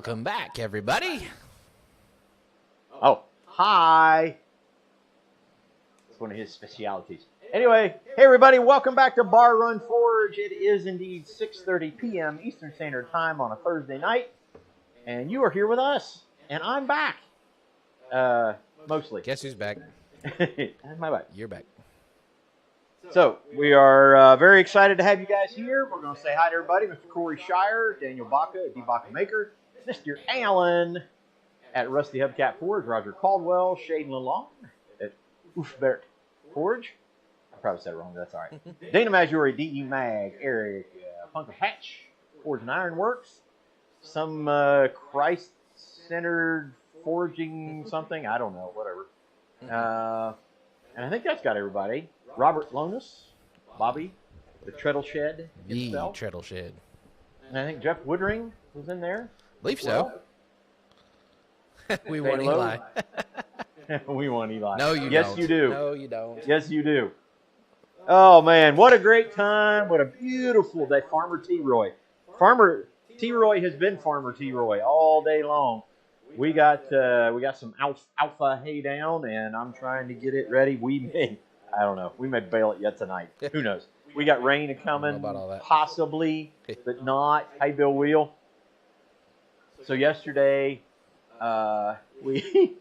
Welcome back, everybody. Oh, hi. It's one of his specialities. Anyway, hey everybody, welcome back to Bar Run Forge. It is indeed 6:30 p.m. Eastern Standard Time on a Thursday night, and you are here with us, and I'm back. Mostly. Guess who's back? And my back. You're back. So, we are very excited to have you guys here. We're going to say hi to everybody. Mr. Corey Shire, Daniel Baca, D. Baca Maker, Mr. Allen at Rusty Hubcap Forge, Roger Caldwell, Shaden Lalong at Oofbert Forge. I probably said it wrong, but that's all right. Dana Maggiore, D.E. Mag, Eric, Punker Patch, Forge and Iron Works, some Christ-centered forging something. I don't know, whatever. And I think that's got everybody. Robert Lonus, Bobby, the Treadle Shed himself. The Treadle Shed. And I think Jeff Woodring was in there. Believe so. We want hello. Eli. We want Eli. No, you yes, don't. you do. No, you don't. Yes, you do. Oh, man. What a great time. What a beautiful day. Farmer T-Roy. Farmer T-Roy has been Farmer T-Roy all day long. We got some alpha hay down, and I'm trying to get it ready. I don't know. We may bail it yet tonight. Who knows? We got rain coming, about all that. possibly, but not. Hey, Bill Wheel. So yesterday, we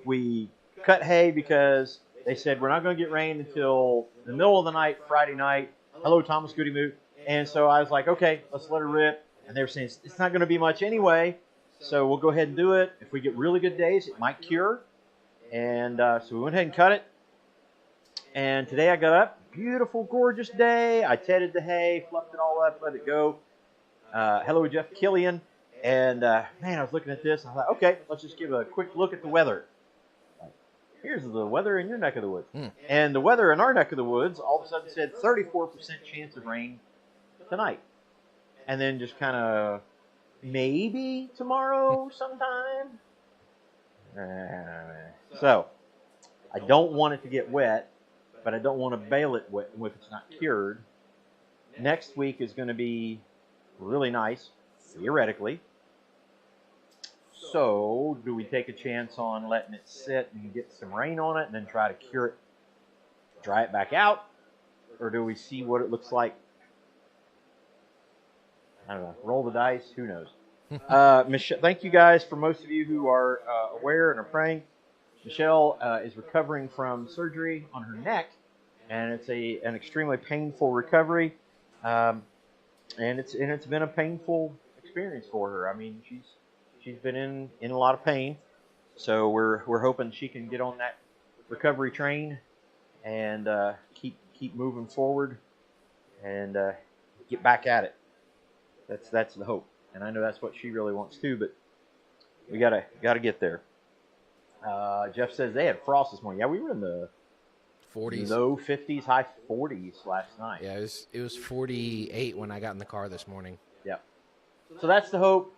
we cut hay because they said we're not going to get rain until the middle of the night, Friday night. Hello, Thomas Goody Moot. And so I was like, okay, let's let her rip. And they were saying it's not going to be much anyway, so we'll go ahead and do it. If we get really good days, it might cure. And so we went ahead and cut it. And today I got up, beautiful, gorgeous day. I tedded the hay, fluffed it all up, let it go. Hello, Jeff Killian. And, man, I was looking at this, and I thought, okay, let's just give a quick look at the weather. Here's the weather in your neck of the woods. And the weather in our neck of the woods all of a sudden said 34% chance of rain tonight. And then just kind of maybe tomorrow sometime. So, I don't want it to get wet. But I don't want to bale it wet if it's not cured. Next week is going to be really nice, theoretically. So, do we take a chance on letting it sit and get some rain on it and then try to cure it, dry it back out? Or do we see what it looks like? I don't know. Roll the dice. Who knows? Michelle, thank you guys for most of you who are aware and are praying. Michelle is recovering from surgery on her neck, and it's an extremely painful recovery, and it's been a painful experience for her. I mean, she's been in a lot of pain, so we're hoping she can get on that recovery train and keep moving forward and get back at it. That's the hope, and I know that's what she really wants too. But we gotta get there. Jeff says they had frost this morning. Yeah, we were in the 40s. Low 50s, high 40s last night. Yeah, it was 48 when I got in the car this morning. Yeah. So that's the hope,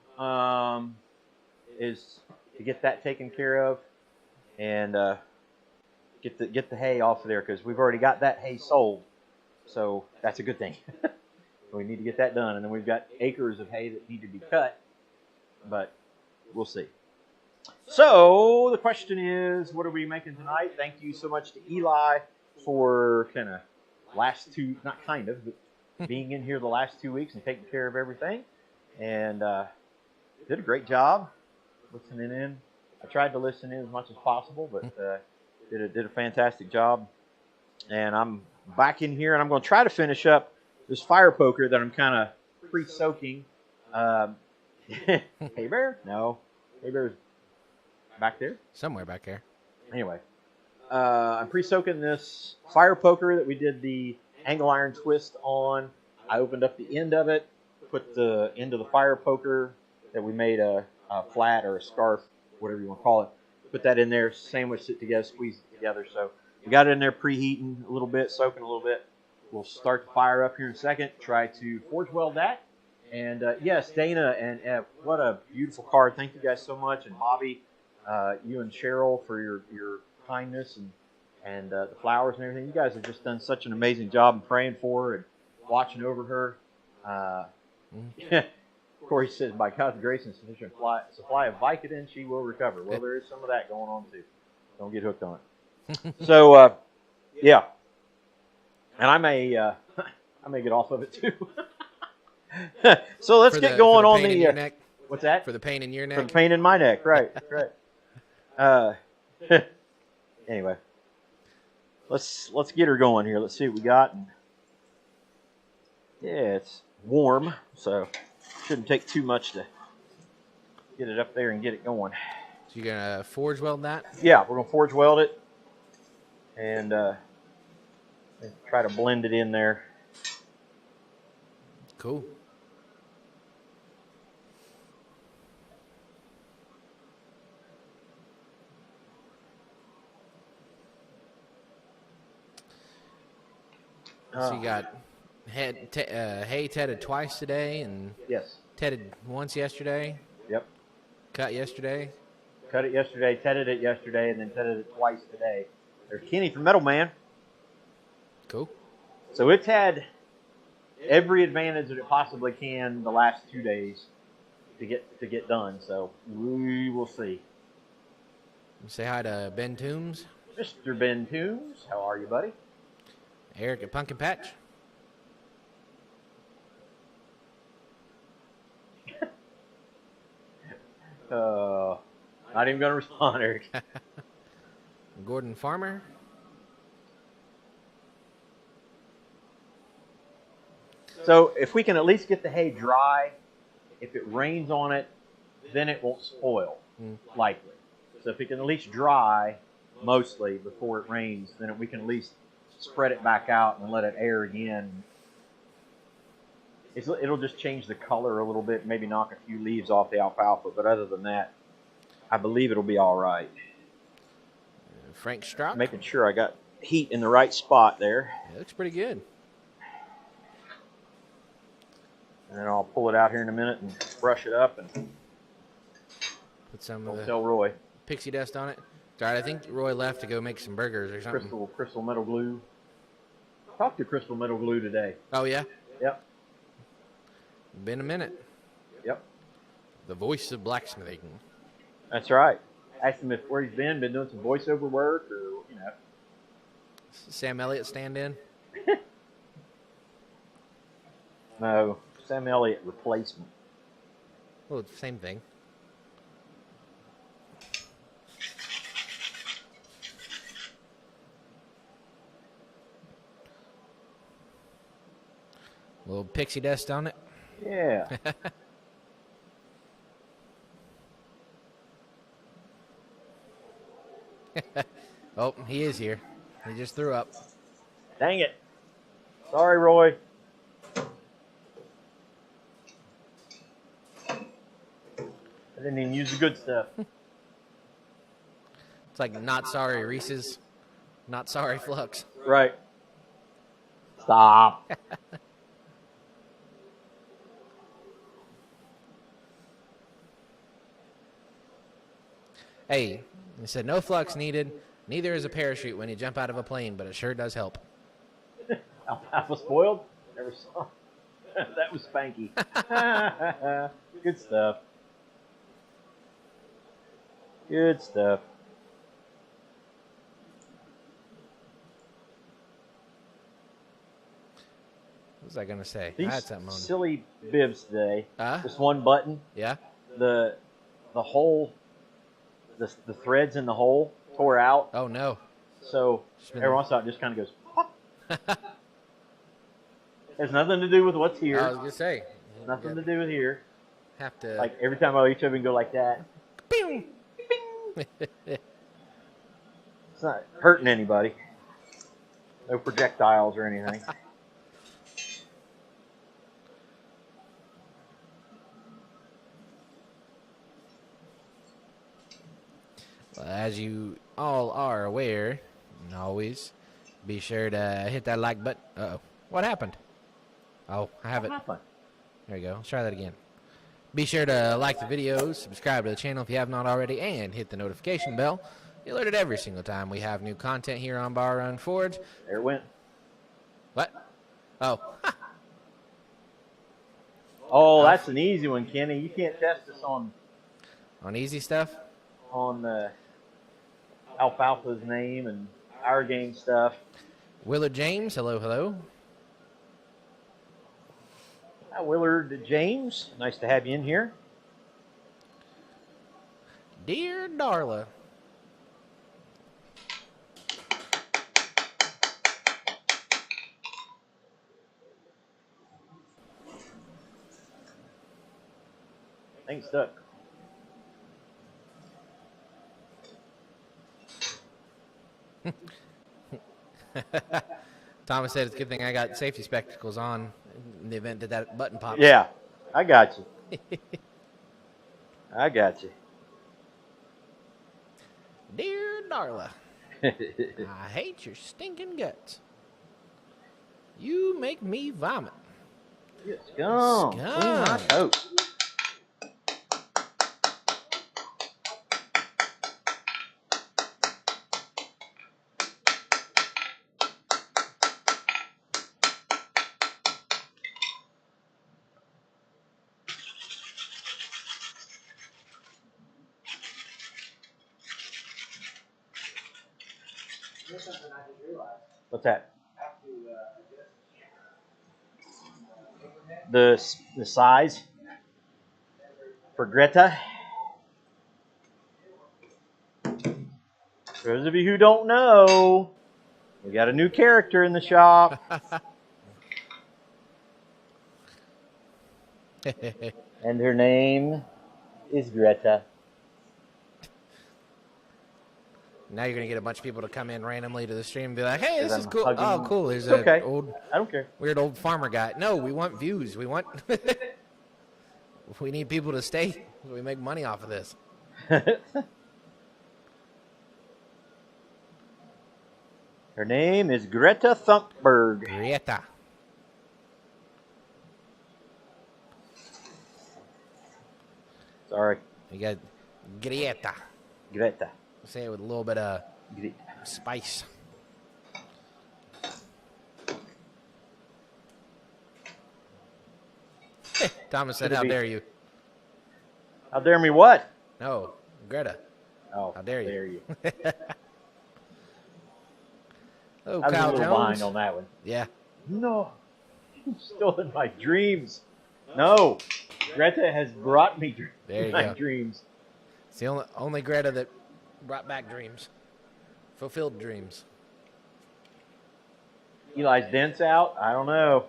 is to get that taken care of and get the hay off of there because we've already got that hay sold. So that's a good thing. We need to get that done. And then we've got acres of hay that need to be cut, but we'll see. So the question is, what are we making tonight? Thank you so much to Eli for being in here the last 2 weeks and taking care of everything. And did a great job listening in. I tried to listen in as much as possible, but did a fantastic job. And I'm back in here, and I'm going to try to finish up this fire poker that I'm kind of pre-soaking. Hey Bear? No. Hey Bear's back there? Somewhere back there. Anyway, I'm pre-soaking this fire poker that we did the angle iron twist on. I opened up the end of it, put the end of the fire poker that we made a flat or a scarf, whatever you want to call it. Put that in there, sandwiched it together, squeezed it together. So we got it in there preheating a little bit, soaking a little bit. We'll start the fire up here in a second, try to forge weld that. And yes, Dana and Ev, what a beautiful card. Thank you guys so much. And Bobby, you and Cheryl for your kindness and the flowers and everything. You guys have just done such an amazing job in praying for her and watching over her. Corey says, by God's grace and sufficient supply of Vicodin, she will recover. Well, there is some of that going on, too. Don't get hooked on it. So, yeah. And I may get off of it, too. So let's get going on the... neck? What's that? For the pain in your neck? For the pain in my neck, right, right. Anyway. Let's get her going here. Let's see what we got. Yeah, it's warm, so shouldn't take too much to get it up there and get it going. So you're gonna forge weld that? Yeah, we're gonna forge weld it and try to blend it in there. Cool. So you got hay tedded twice today, and yes, tedded once yesterday. Yep. Cut yesterday. Cut it yesterday, tedded it yesterday, and then tedded it twice today. There's Kenny from Metal Man. Cool. So it's had every advantage that it possibly can the last 2 days to get done. So we will see. Say hi to Ben Toombs. Mr. Ben Toombs, how are you, buddy? Eric at Pumpkin Patch. Not even going to respond, Eric. Gordon Farmer. So if we can at least get the hay dry, if it rains on it, then it won't spoil, likely. So if it can at least dry mostly before it rains, then we can at least spread it back out and let it air again. It'll just change the color a little bit, maybe knock a few leaves off the alfalfa, but other than that, I believe it'll be all right. Frank Strock. Making sure I got heat in the right spot there. It looks pretty good. And then I'll pull it out here in a minute and brush it up and put some of the tell Roy. Pixie dust on it. Sorry, I think Roy left to go make some burgers or something. Crystal metal glue. Talked to Crystal Metal Glue today. Oh, yeah? Yep. Been a minute. Yep. The voice of blacksmithing. That's right. Asked him where he's been doing some voiceover work or, you know. Sam Elliott stand in? No, Sam Elliott replacement. Well, it's the same thing. A little pixie dust on it. Yeah. Oh, he is here. He just threw up. Dang it. Sorry, Roy. I didn't even use the good stuff. It's like not sorry Reese's, not sorry Flux. Right. Stop. Hey, he said no flux needed. Neither is a parachute when you jump out of a plane, but it sure does help. Alfalfa spoiled? Never saw. That was Spanky. Good stuff. Good stuff. What was I going to say? These I had something on. silly bibs today. Huh? Just one button. Yeah? The hole, the threads in the hole tore out. Oh, no. So every once in a while it just kind of goes pop. Has nothing to do with what's here. I was going to say. Nothing to do with here. Have to. Like every time I reach over and go like that. Bing, bing. It's not hurting anybody. No projectiles or anything. Well, as you all are aware, and always, be sure to hit that like button. Uh-oh. What happened? Oh, I have it. What happened? There you go. Let's try that again. Be sure to like the videos, subscribe to the channel if you have not already, and hit the notification bell. You're alerted every single time we have new content here on Bar Run Forge. There it went. What? Oh. Oh, that's an easy one, Kenny. You can't test us on easy stuff. Alfalfa's name and our game stuff. Willard James, hello, hello. Hi, Willard James. Nice to have you in here. Dear Darla. Thanks, Duck. Thomas said it's a good thing I got safety spectacles on in the event that that button pops. Yeah, I got you. I got you. Dear Darla, I hate your stinking guts. You make me vomit. Yes, scum. Clean my coat. What's that? The size for Greta. For those of you who don't know, we got a new character in the shop. And her name is Greta. Now you're going to get a bunch of people to come in randomly to the stream and be like, hey, this is I'm cool. hugging- Oh, cool. There's It's okay. old, I don't care. weird old farmer guy. No, we want views. We want... we need people to stay. We make money off of this. Her name is Greta Thunberg. Greta. Sorry. You got Greta. Greta. Say it with a little bit of Greta. spice. Thomas said, how dare you? How dare me what? No, Greta. Oh, How dare you? Dare you. Oh, I was Kyle a little Jones. behind on that one. Yeah. No. You've stolen my dreams. No. Greta has brought me There you my go. dreams. It's the only Greta that brought back dreams. Fulfilled dreams. Eli's dents out? I don't know.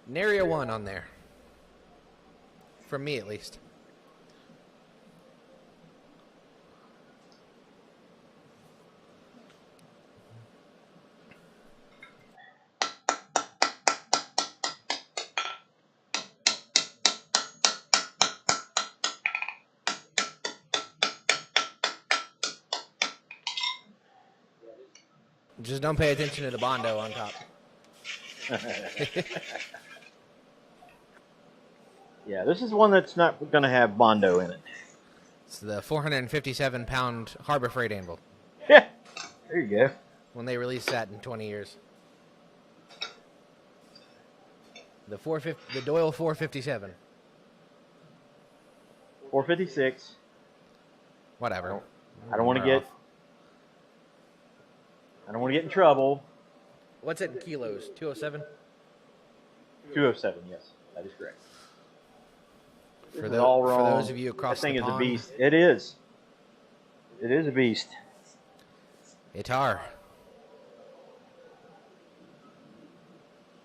Nary a one on there. From me, at least. Just don't pay attention to the Bondo on top. Yeah, this is one that's not going to have Bondo in it. It's the 457-pound Harbor Freight anvil. Yeah. There you go. When they release that in 20 years. The Doyle 457. 456. Whatever. I don't want to get in trouble. What's it in kilos? 207? 207, yes. That is correct. For wrong. those of you across that thing the is pond. a beast. It is. It is a beast. Itar.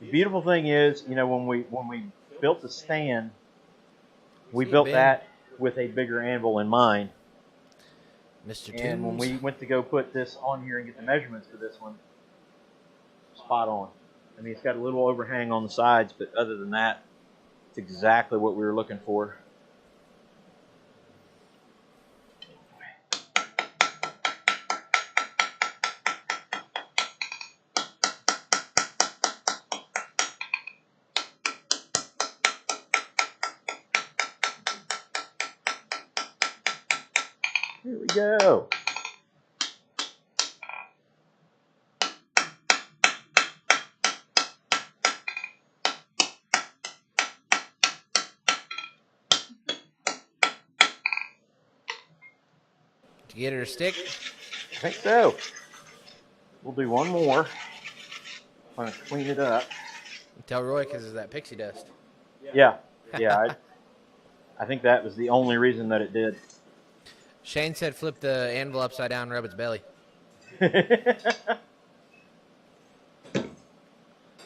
The beautiful thing is, you know, when we built the stand, we See, built Ben. that with a bigger anvil in mind. Mr. And when Tunes. we went to go put this on here and get the measurements for this one, spot on. I mean, it's got a little overhang on the sides, but other than that, it's exactly what we were looking for. Here we go. Did you get it or stick? I think so. We'll do one more. I'm going to clean it up. Tell Roy because it's that pixie dust. Yeah. Yeah. I think that was the only reason that it did. Shane said flip the anvil upside down and rub its belly. We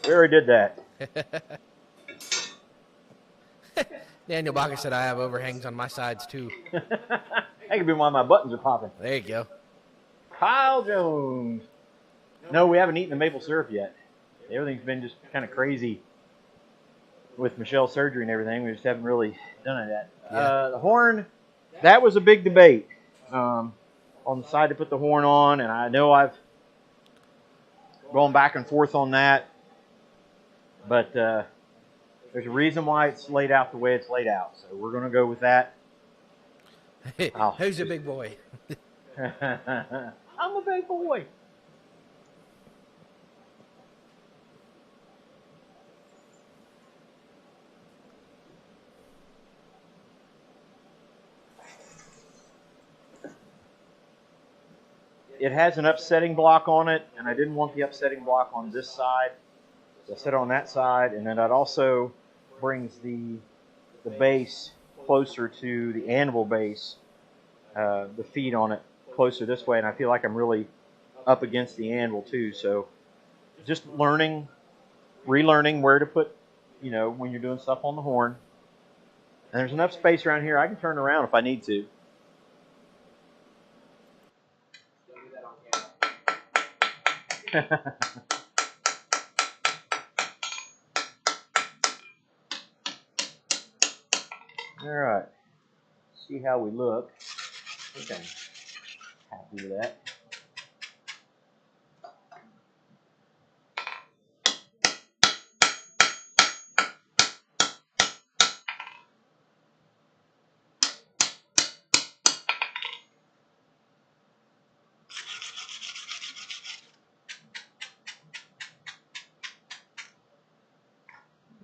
already did that. Daniel Bacher said I have overhangs on my sides too. That could be why my buttons are popping. There you go. Kyle Jones. No, we haven't eaten the maple syrup yet. Everything's been just kind of crazy with Michelle's surgery and everything. We just haven't really done it yet. Yeah. The horn, that was a big debate on the side to put the horn on, and I know I've gone back and forth on that, but there's a reason why it's laid out the way it's laid out, so we're going to go with that. Who's a big boy? I'm a big boy. It has an upsetting block on it, and I didn't want the upsetting block on this side, so I set it on that side, and then that also brings the base closer to the anvil base, the feet on it closer this way, and I feel like I'm really up against the anvil too, so just relearning where to put, when you're doing stuff on the horn. And there's enough space around here, I can turn around if I need to. All right. See how we look. Okay. Happy with that.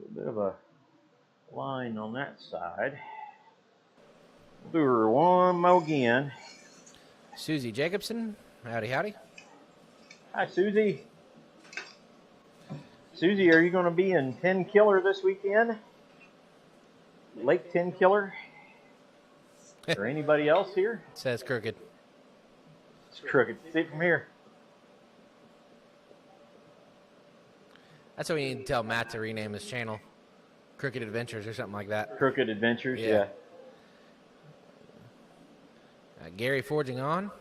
A bit of a line on that side. We'll do her one more again. Susie Jacobson. Howdy, howdy. Hi, Susie. Susie, are you going to be in 10 Killer this weekend? Lake 10 Killer? Or anybody else here? It says crooked. It's crooked. See it from here. That's what we need to tell Matt to rename his channel. Crooked Adventures or something like that. Crooked Adventures, yeah. Gary forging on.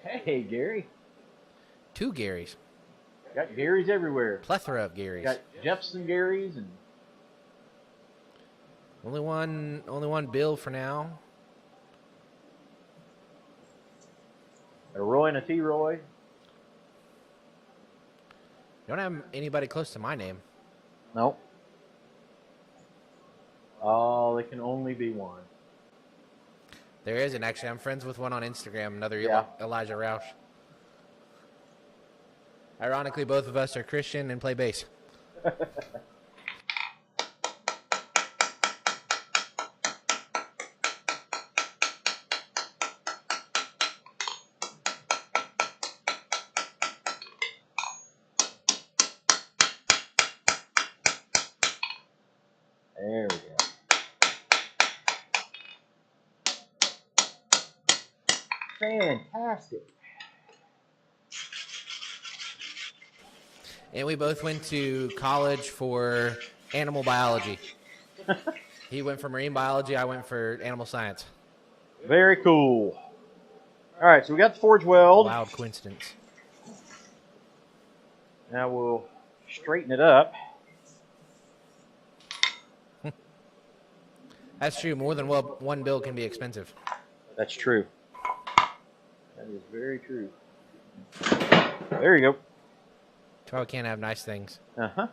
Hey, Gary. 2 Garys. Got Garys everywhere. Plethora of Garys. Got Jefferson Garys and Only one Bill for now. a Roy and a T. Roy. Don't have anybody close to my name. Nope. Oh, there can only be one. There isn't, actually. I'm friends with one on Instagram, another Yeah. Elijah Roush. Ironically, both of us are Christian and play bass. There we go. Fantastic. And we both went to college for animal biology. He went for marine biology. I went for animal science. Very cool. All right, so we got the forge weld. Wild coincidence. Now we'll straighten it up. That's true. More than one bill can be expensive. That's true. That is very true. There you go. That's why we can't have nice things. Uh-huh.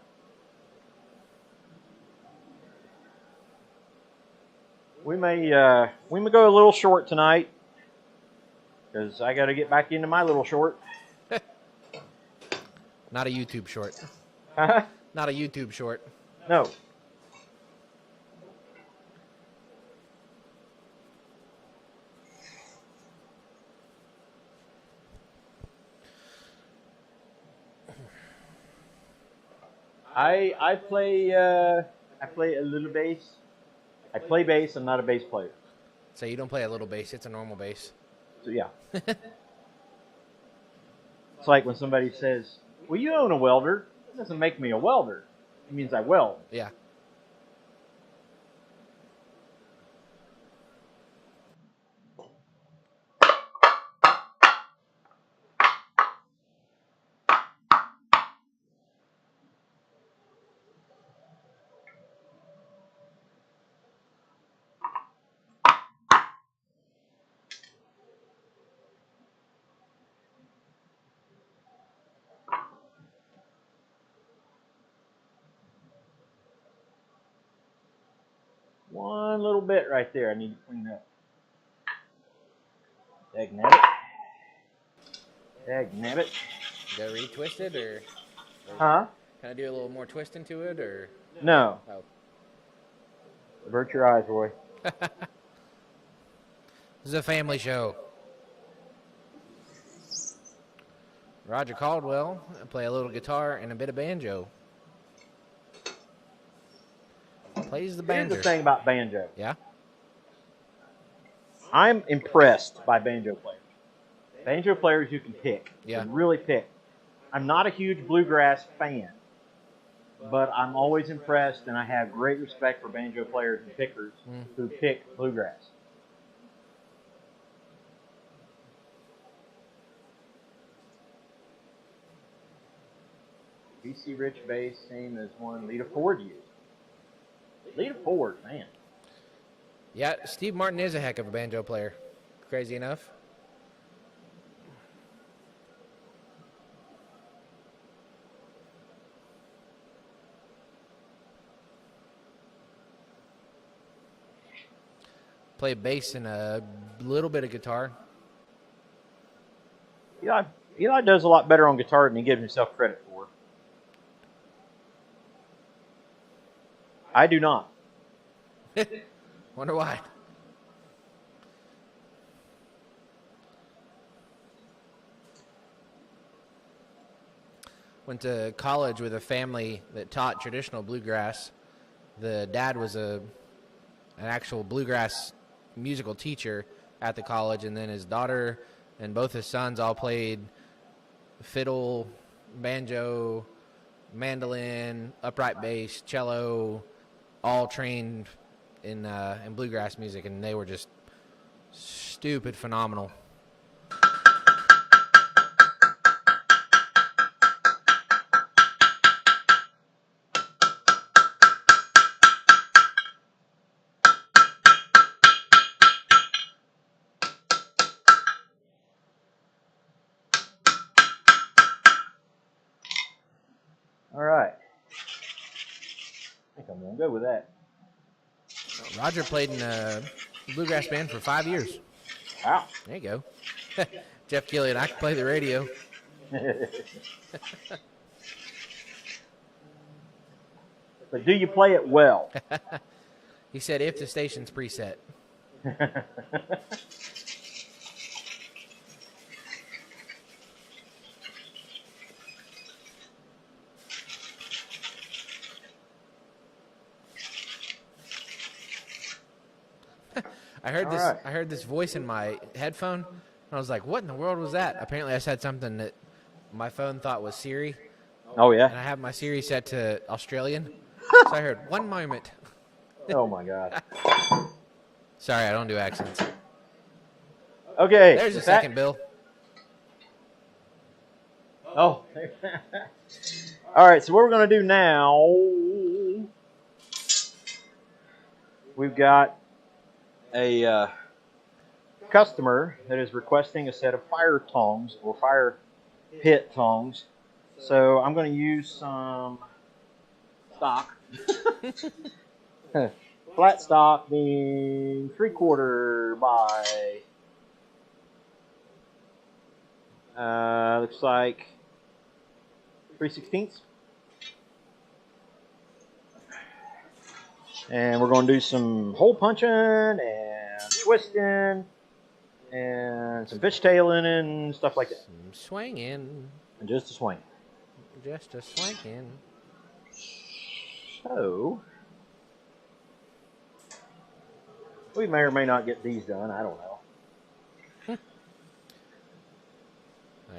We may go a little short tonight because I got to get back into my little short. Not a YouTube short. Huh? Not a YouTube short. No. I play a little bass. I play bass. I'm not a bass player. So you don't play a little bass; it's a normal bass. So yeah. It's like when somebody says, "Well, you own a welder." It doesn't make me a welder. It means I weld. Yeah. One little bit right there I need to clean up. Dagnabbit. Dagnabbit. Go retwist it, or Huh? can I do a little more twisting to it, or? No. Oh. Avert your eyes, Roy. This is a family show. Roger Caldwell play a little guitar and a bit of banjo. Plays the banjo. Here's the thing about banjo. Yeah. I'm impressed by banjo players. Banjo players you can pick. Yeah. You can really pick. I'm not a huge bluegrass fan, but I'm always impressed, and I have great respect for banjo players and pickers who pick bluegrass. BC Rich bass, same as one Lita Ford used. Lita Ford, man. Yeah, Steve Martin is a heck of a banjo player. Crazy enough. Play bass and a little bit of guitar. Eli does a lot better on guitar than he gives himself credit for. I do not. Wonder why. Went to college with a family that taught traditional bluegrass. The dad was an actual bluegrass musical teacher at the college, and then his daughter and both his sons all played fiddle, banjo, mandolin, upright bass, cello, all trained in bluegrass music, and they were just stupid phenomenal. All right. I think I'm going to go with that. Roger played in a bluegrass band for 5 years. Wow. There you go. Jeff Gillian, I can play the radio. But do you play it well? He said if the station's preset. I heard this voice in my headphone, and I was like, what in the world was that? Apparently I said something that my phone thought was Siri. Oh, yeah? And I have my Siri set to Australian. So I heard, one moment. Oh, my God. Sorry, I don't do accents. Okay. There's a second, Bill. Oh. All right, so what we're going to do now, we've got a customer that is requesting a set of fire tongs or fire pit tongs. So I'm going to use some stock. Flat stock being 3/4 by looks like 3/16. And we're going to do some hole punching and twisting and some fishtailing and stuff like that. Some swinging. And just a swing. Just a swinging. So, we may or may not get these done. I don't know.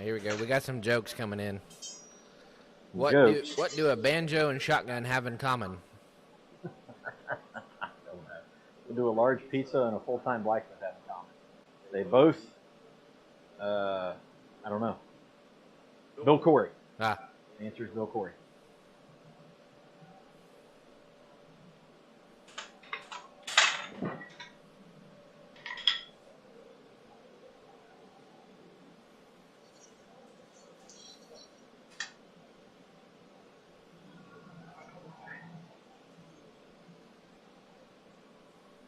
Here we go. We got some jokes coming in. What do a banjo and shotgun have in common? I don't know. We do a large pizza and a full-time blacksmith have in common. They both, I don't know. Bill Corey. Ah. The answer is Bill Corey.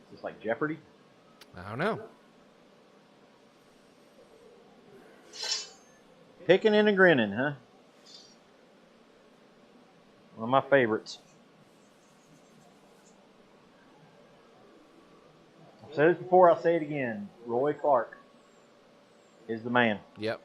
Is this like Jeopardy? I don't know. Picking and a grinning, huh? One of my favorites. I've said this before, I'll say it again. Roy Clark is the man. Yep.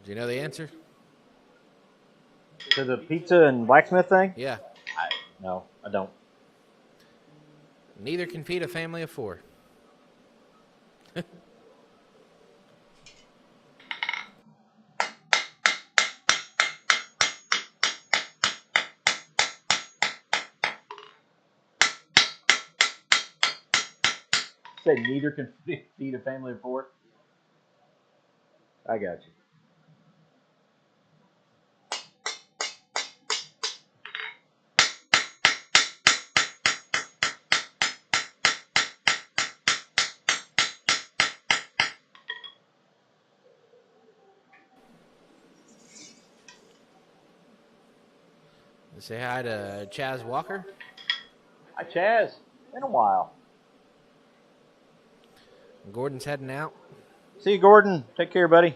Do you know the answer? To the pizza and blacksmith thing? Yeah. No, I don't. Neither can feed a family of 4. Say neither can feed a family of 4? I got you. Say hi to Chaz Walker. Hi, Chaz. Been a while. Gordon's heading out. See you, Gordon. Take care, buddy.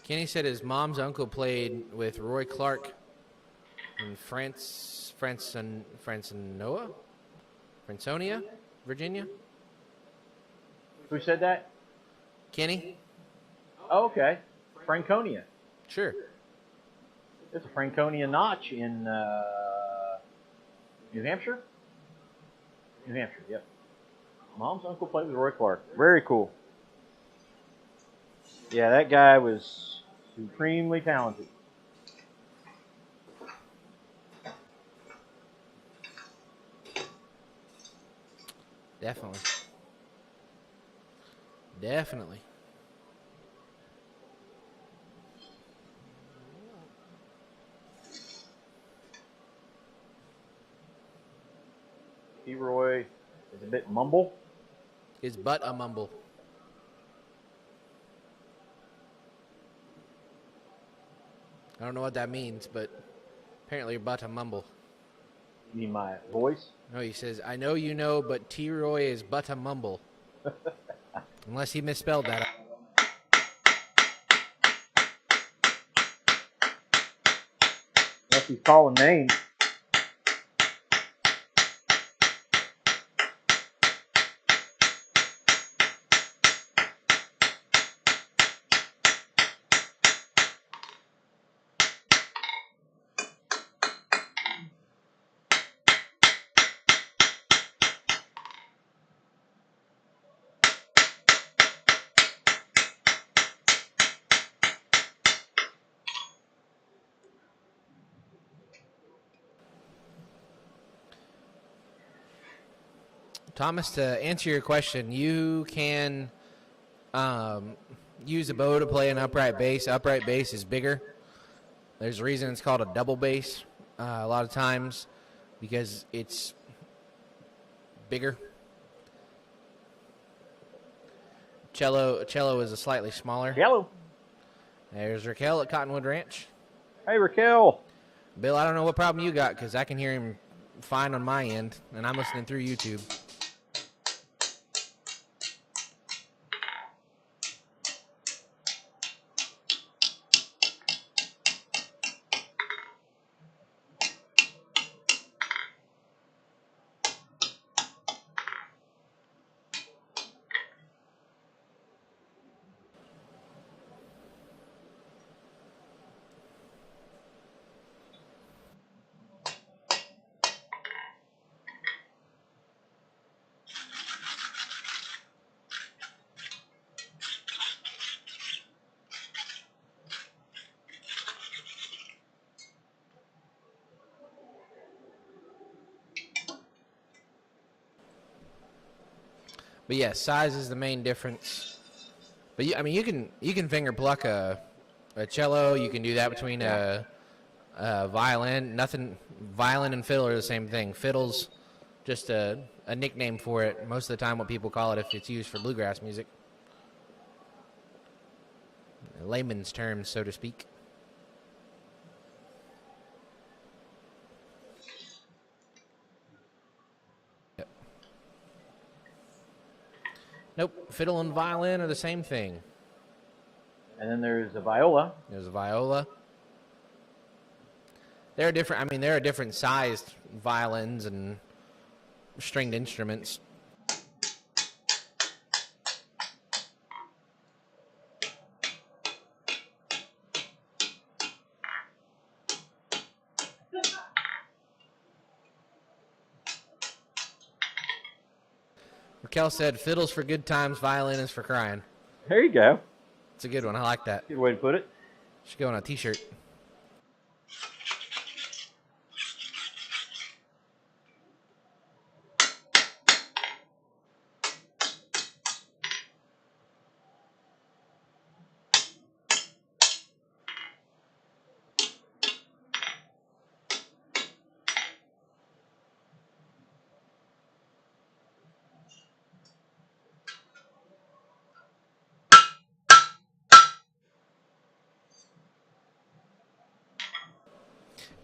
Kenny said his mom's uncle played with Roy Clark in Franconia, Virginia. Who said that? Kenny? Oh, okay. Franconia. Sure. There's a Franconia notch in New Hampshire? New Hampshire, yep. Mom's uncle played with Roy Clark. Very cool. Yeah, that guy was supremely talented. Definitely. Definitely. Roy is a bit mumble. His butt a mumble. I don't know what that means, but apparently your butt a mumble. You mean my voice? No, he says, I know you know, but T-Roy is but a mumble. Unless he misspelled that. Unless he's calling names. Thomas, to answer your question, you can use a bow to play an upright bass. Upright bass is bigger. There's a reason it's called a double bass a lot of times because it's bigger. Cello is a slightly smaller. Hello. There's Raquel at Cottonwood Ranch. Hey, Raquel. Bill, I don't know what problem you got because I can hear him fine on my end, and I'm listening through YouTube. But yeah, size is the main difference. But you can finger pluck a cello. You can do that between a violin. Violin and fiddle are the same thing. Fiddle's just a nickname for it. Most of the time, what people call it if it's used for bluegrass music. Layman's terms, so to speak. Nope, fiddle and violin are the same thing. And then there's a viola. There's a viola. There are different sized violins and stringed instruments. Raquel said, fiddle's for good times, violin is for crying. There you go. It's a good one. I like that. Good way to put it. Should go on a t-shirt.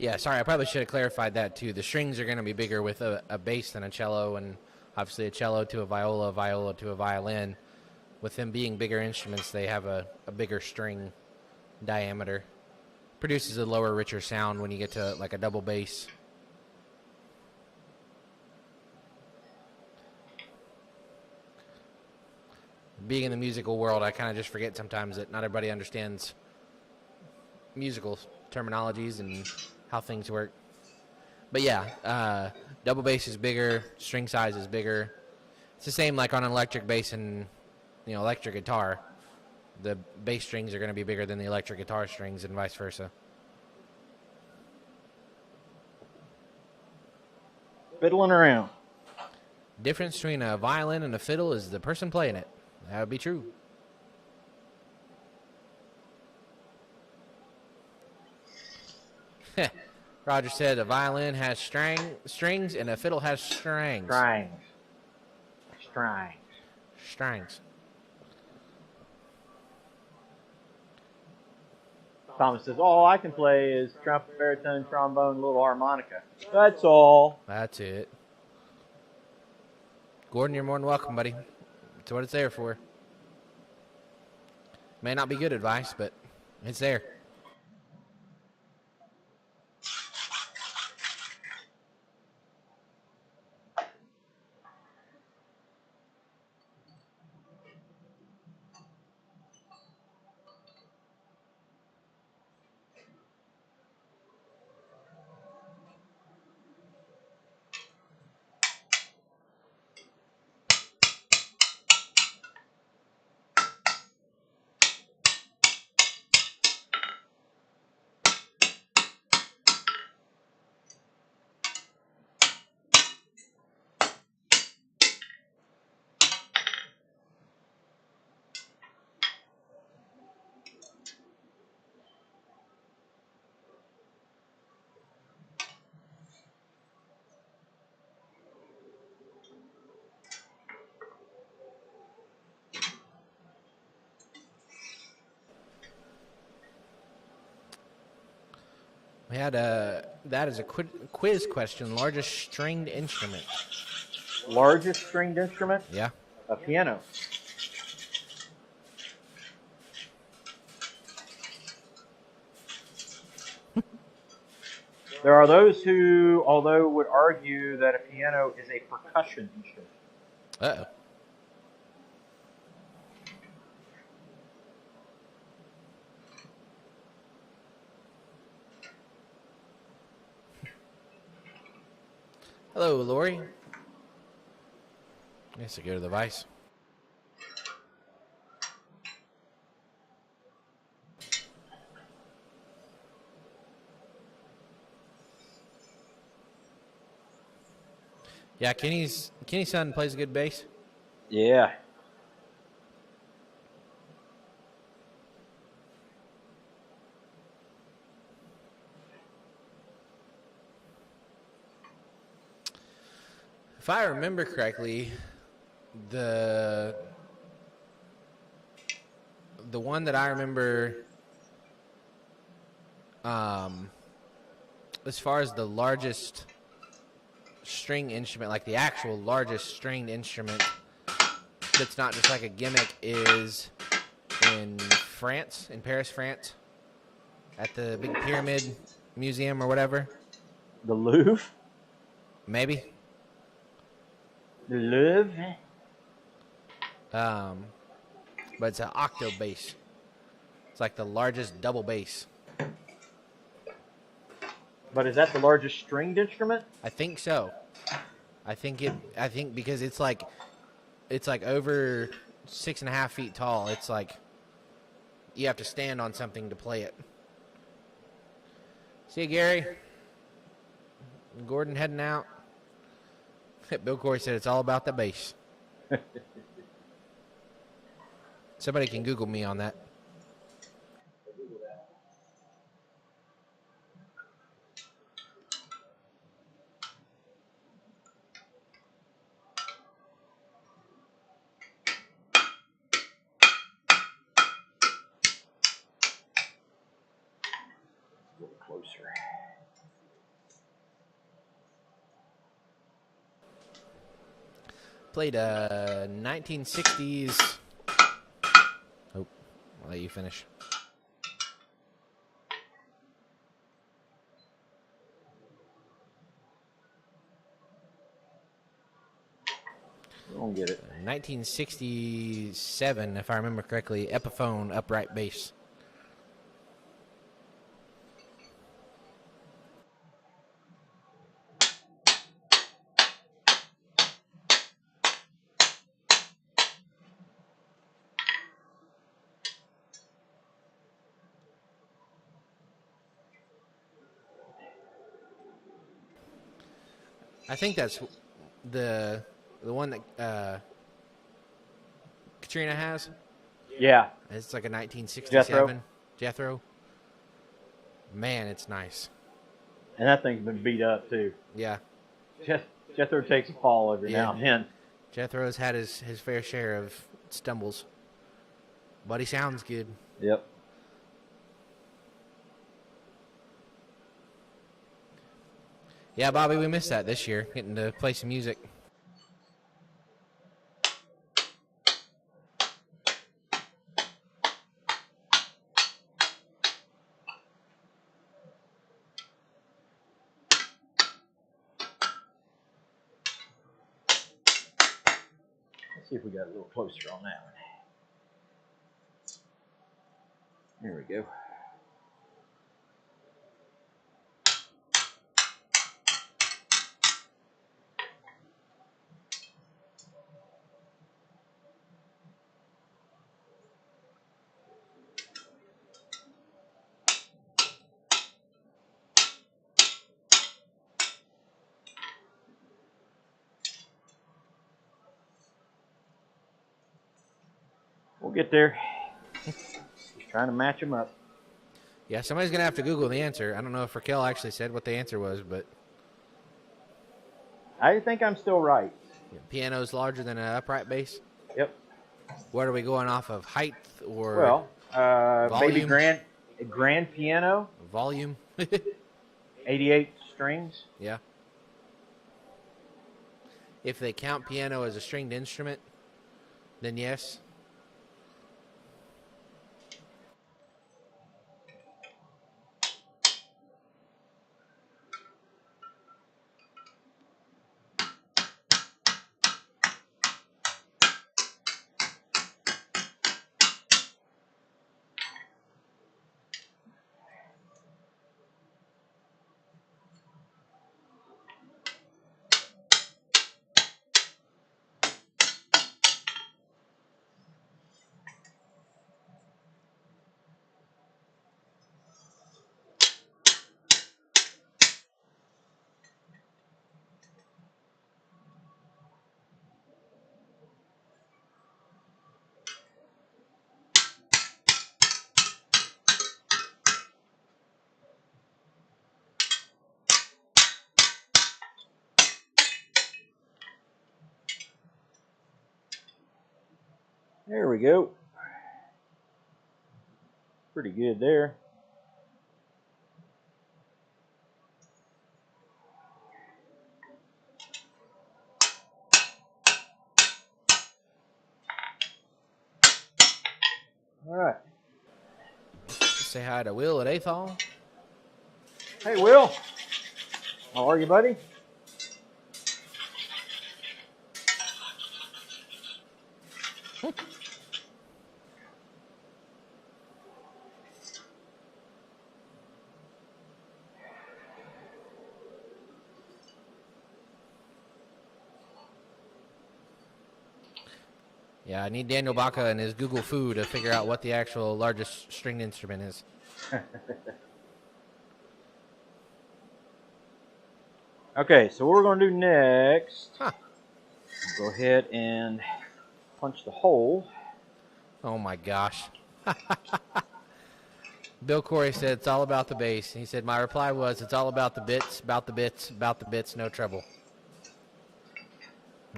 Yeah, sorry, I probably should have clarified that too. The strings are going to be bigger with a bass than a cello, and obviously a cello to a viola to a violin. With them being bigger instruments, they have a bigger string diameter. Produces a lower, richer sound when you get to like a double bass. Being in the musical world, I kind of just forget sometimes that not everybody understands musical terminologies and how things work. But yeah, double bass is bigger, string size is bigger. It's the same like on an electric bass and electric guitar. The bass strings are going to be bigger than the electric guitar strings and vice versa. Fiddling around. Difference between a violin and a fiddle is the person playing it. That would be true. Roger said a violin has strings and a fiddle has strings. Strings. Thomas says, all I can play is trumpet, baritone, trombone, little harmonica. That's all. That's it. Gordon, you're more than welcome, buddy. That's what it's there for. May not be good advice, but it's there. We had that is a quiz question. Largest stringed instrument. Largest stringed instrument? Yeah. A piano. There are those who, although, would argue that a piano is a percussion instrument. Uh-oh. Hello, Lori. Yes, I go to the Vice. Yeah, Kenny's son plays a good bass. Yeah. If I remember correctly, the one that I remember, as far as the largest string instrument, like the actual largest stringed instrument that's not just like a gimmick, is in France, in Paris, France, at the big pyramid museum or whatever. The Louvre? Maybe. The Louvre? But it's an octo bass. It's like the largest double bass. But is that the largest stringed instrument? I think so. I think because it's like over 6.5 feet tall. It's like you have to stand on something to play it. See you, Gary. Gordon heading out. Bill Corey said it's all about the bass. Somebody can Google me on that. A little closer. Played 1960s. Oh, I'll let you finish. I don't get it. 1967, if I remember correctly, Epiphone upright bass. I think that's the one that Katrina has. Yeah. It's like a 1967 Jethro. Jethro. Man, it's nice. And that thing's been beat up, too. Yeah. Jethro takes a fall every now and then. Jethro's had his fair share of stumbles. But he sounds good. Yep. Yeah, Bobby, we missed that this year, getting to play some music. Let's see if we got a little closer on that one. There we go. We'll get there. Just trying to match them up. Yeah, somebody's going to have to Google the answer. I don't know if Raquel actually said what the answer was, but... I think I'm still right. Piano's larger than an upright bass? Yep. What are we going off of, height or Well, maybe volume? grand piano. Volume? 88 strings? Yeah. If they count piano as a stringed instrument, then yes. There we go. Pretty good there. All right. Say hi to Will at Athol. Hey, Will. How are you, buddy? Yeah, I need Daniel Baca and his Google Foo to figure out what the actual largest stringed instrument is. Okay, so what we're going to do next, Huh. go ahead and punch the hole. Oh my gosh. Bill Corey said it's all about the bass. He said my reply was it's all about the bits, about the bits, about the bits, no trouble.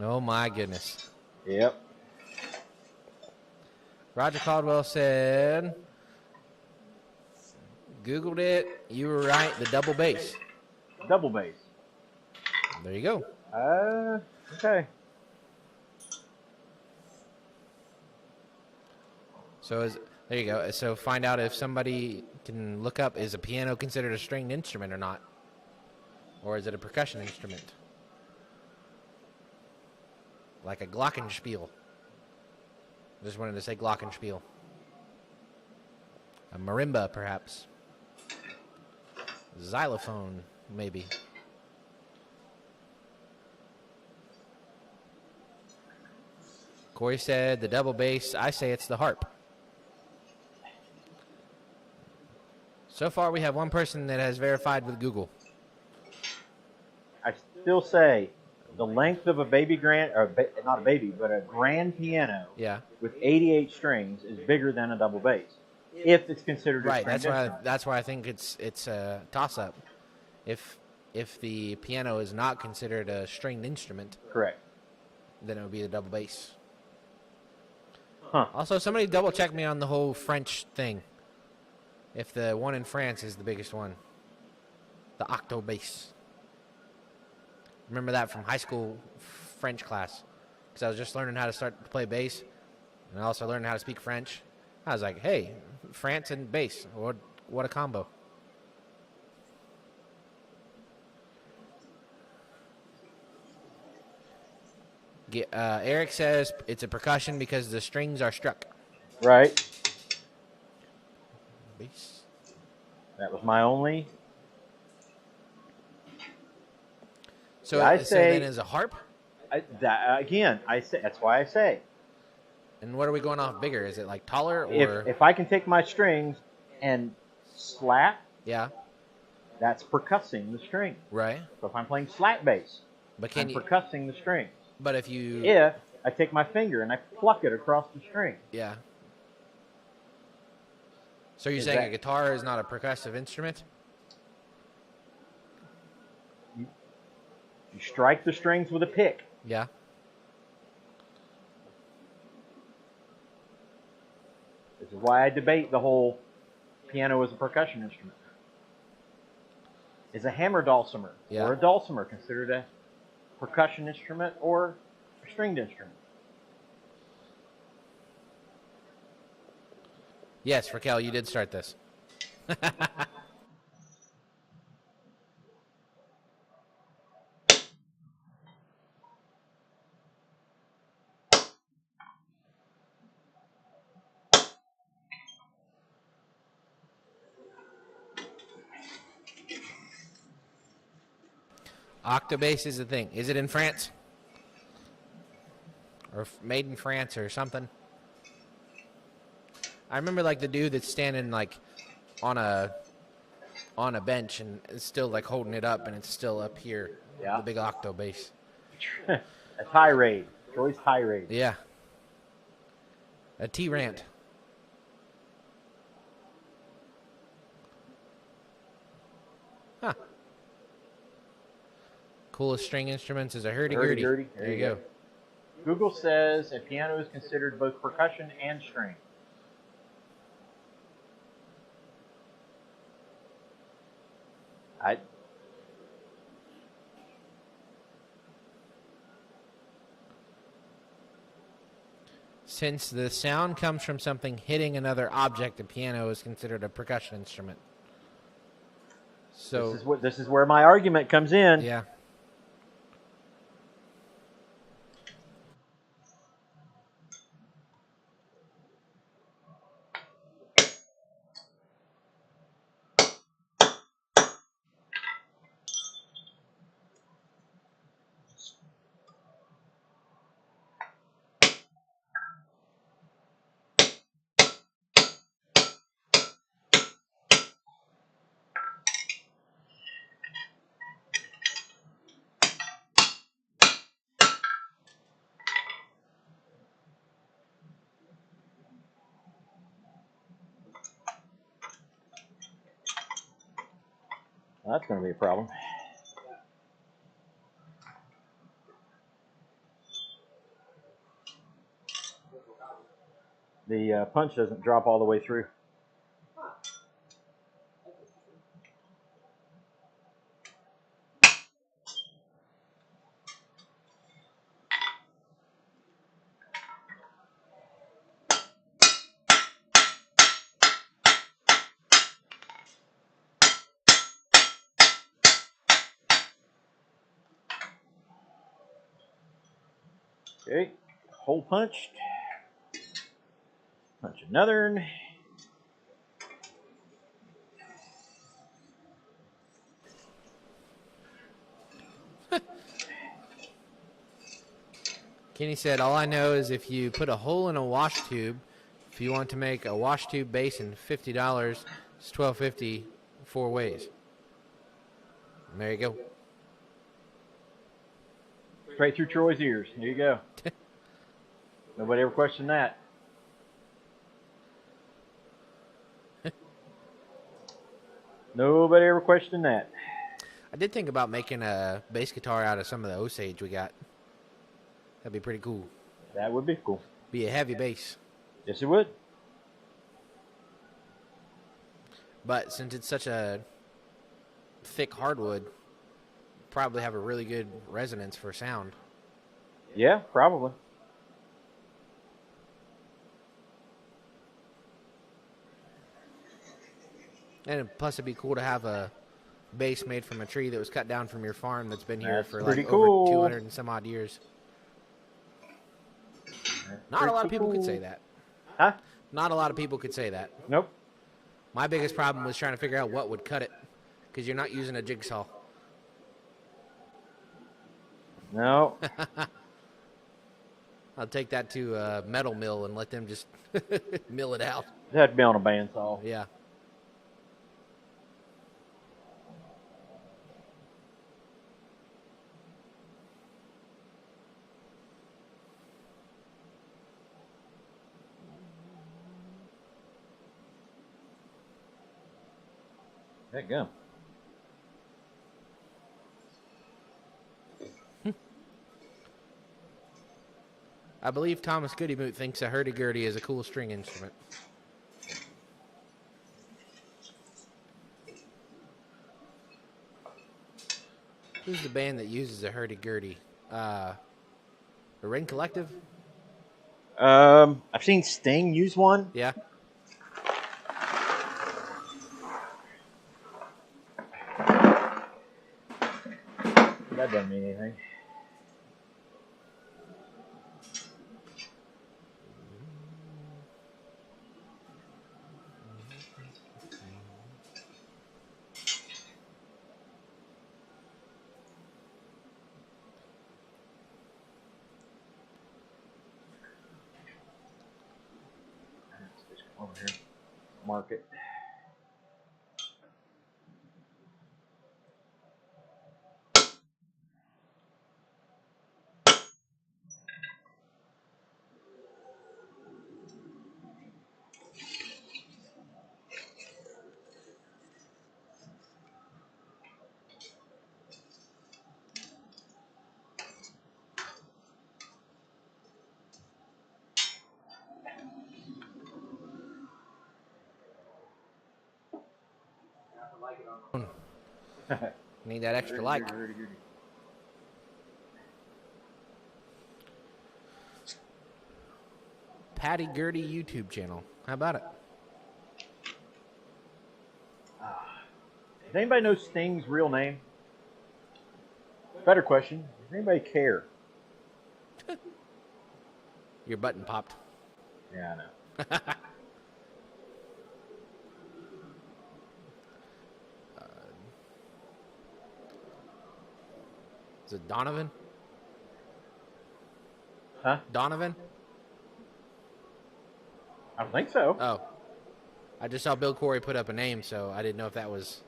Oh my goodness. Yep. Roger Caldwell said, Googled it. You were right. The double bass. Double bass. There you go. Okay. So there you go. So find out if somebody can look up, is a piano considered a stringed instrument or not? Or is it a percussion instrument? Like a glockenspiel. Just wanted to say glockenspiel. A marimba, perhaps. Xylophone, maybe. Corey said the double bass. I say it's the harp. So far, we have one person that has verified with Google. I still say the length of a baby grand, or not a baby, but a grand piano with 88 strings is bigger than a double bass, if it's considered a stringed instrument. That's why I think it's a toss-up. If the piano is not considered a stringed instrument, correct, then it would be the double bass. Huh. Also, somebody double-check me on the whole French thing. If the one in France is the biggest one. The octo bass. Remember that from high school French class. Because I was just learning how to start to play bass. And I also learned how to speak French. I was like, hey, France and bass. What a combo. Eric says it's a percussion because the strings are struck. Right. Bass. That was my only. So, yeah, so then is a harp? I say that's why I say. And what are we going off bigger? Is it like taller or? If I can take my strings and slap, that's percussing the string. Right. So if I'm playing slap bass, but I'm percussing the strings. But if I take my finger and I pluck it across the string. Yeah. So you're saying a guitar is not a percussive instrument? You strike the strings with a pick. Yeah. This is why I debate the whole piano as a percussion instrument. Is a hammer dulcimer or a dulcimer considered a percussion instrument or a stringed instrument? Yes, Raquel, you did start this. Octobass is the thing. Is it in France? Or made in France or something? I remember like the dude that's standing like on a bench and is still like holding it up and it's still up here. Yeah. The big octobass. A tirade. Troy's tirade. Yeah. A T-rant. Huh. Coolest string instruments is a hurdy-gurdy. There you go. Google says a piano is considered both percussion and string. Since the sound comes from something hitting another object, the piano is considered a percussion instrument. So this is where my argument comes in. Yeah. Well, that's going to be a problem. The punch doesn't drop all the way through. Okay, hole punched. Punch another. Kenny said, all I know is if you put a hole in a wash tube, if you want to make a wash tube bass in $50, it's $12.50 4 ways. And there you go. Straight through Troy's ears. There you go. Nobody ever questioned that. Nobody ever questioned that. I did think about making a bass guitar out of some of the Osage we got. That'd be pretty cool. That would be cool. Be a heavy bass. Yes, it would. But since it's such a thick hardwood, probably have a really good resonance for sound. Yeah, probably. And plus it'd be cool to have a bass made from a tree that was cut down from your farm that's been here for like cool. over 200 and some odd years. Not a lot of people could say that. Huh? Not a lot of people could say that. Nope. My biggest problem was trying to figure out what would cut it, because you're not using a jigsaw. No. I'll take that to a metal mill and let them just mill it out. It had to be on a bandsaw. Yeah. There you go. I believe Thomas Goodyboot thinks a hurdy-gurdy is a cool string instrument. Who's the band that uses a hurdy-gurdy? The Ring Collective? I've seen Sting use one. Yeah. That doesn't mean anything. Over here. Mark it. Need that extra like. Patty Gurdy YouTube channel. How about it? Does anybody know Sting's real name? Better question. Does anybody care? Your button popped. Yeah, I know. Is it Donovan? Huh? Donovan? I don't think so. Oh. I just saw Bill Corey put up a name, so I didn't know if that was...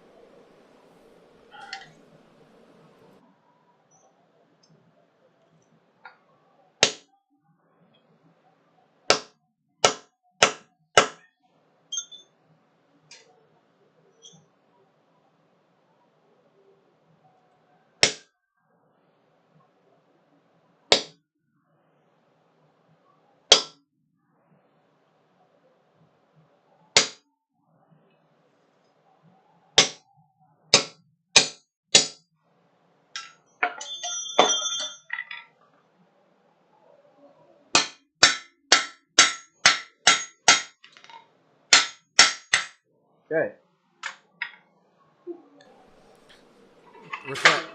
Okay.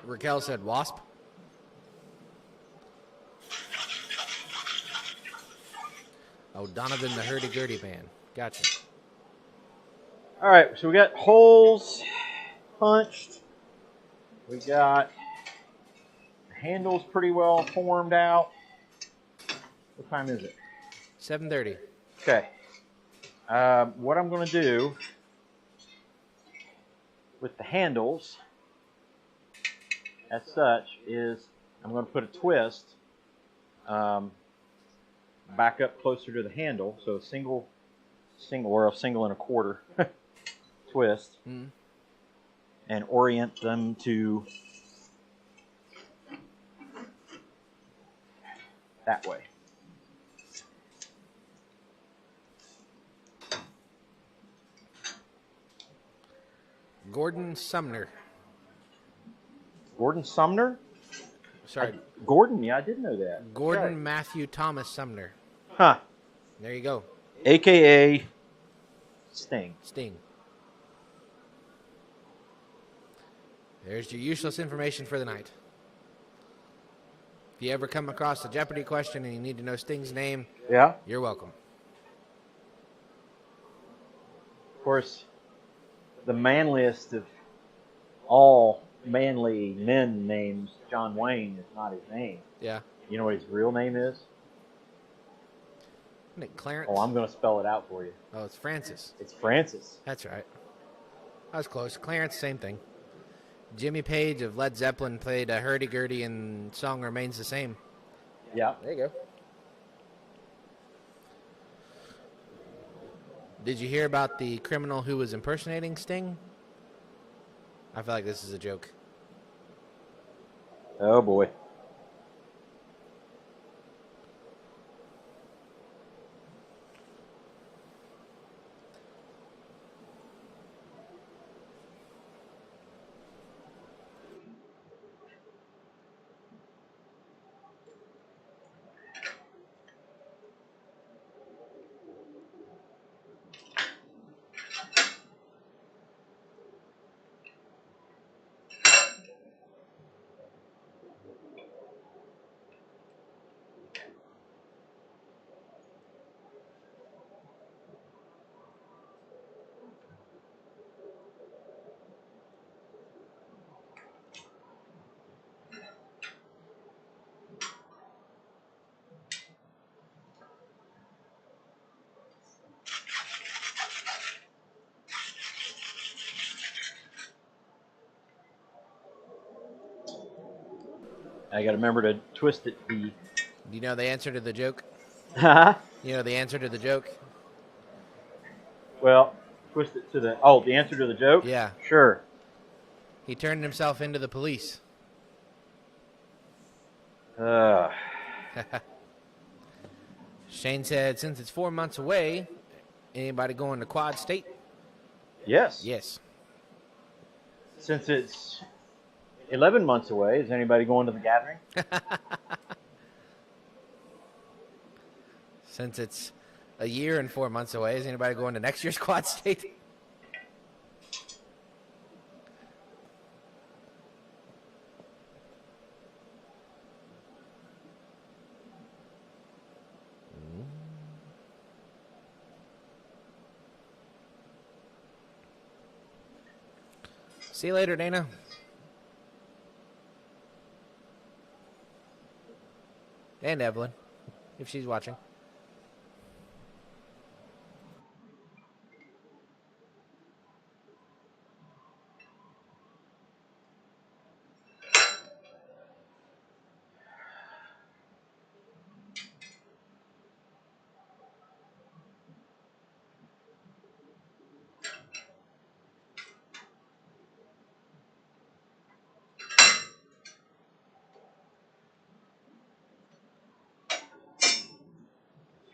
Raquel said wasp. Oh, Donovan the Hurdy-Gurdy Band. Gotcha. All right, so we got holes punched. We got the handles pretty well formed out. What time is it? 7:30. Okay. What I'm going to do with the handles, as such, is I'm going to put a twist back up closer to the handle, so a single or a single and a quarter twist, and orient them to that way. Gordon Sumner. Gordon Sumner? Sorry. Gordon, yeah, I did know that. Gordon Okay. Matthew Thomas Sumner. Huh. There you go. AKA Sting. Sting. There's your useless information for the night. If you ever come across a Jeopardy question and you need to know Sting's name, Yeah. you're welcome. Of course, the manliest of all manly men names, John Wayne, is not his name. Yeah. You know what his real name is? Isn't it Clarence? Oh, I'm going to spell it out for you. Oh, it's Francis. It's Francis. That's right. I was close. Clarence, same thing. Jimmy Page of Led Zeppelin played a hurdy-gurdy and song remains the same. Yeah. There you go. Did you hear about the criminal who was impersonating Sting? I feel like this is a joke. Oh, boy. I got to remember to twist it. Do you know the answer to the joke? Well, You know the answer to the joke? twist it to the answer to the joke. Yeah. Sure. He turned himself into the police. Shane said, since it's 4 months away, anybody going to Quad State? Yes. Yes. Since it's 11 months away, is anybody going to the gathering? Since it's a year and 4 months away, is anybody going to next year's Quad State? See you later, Dana. And Evelyn, if she's watching.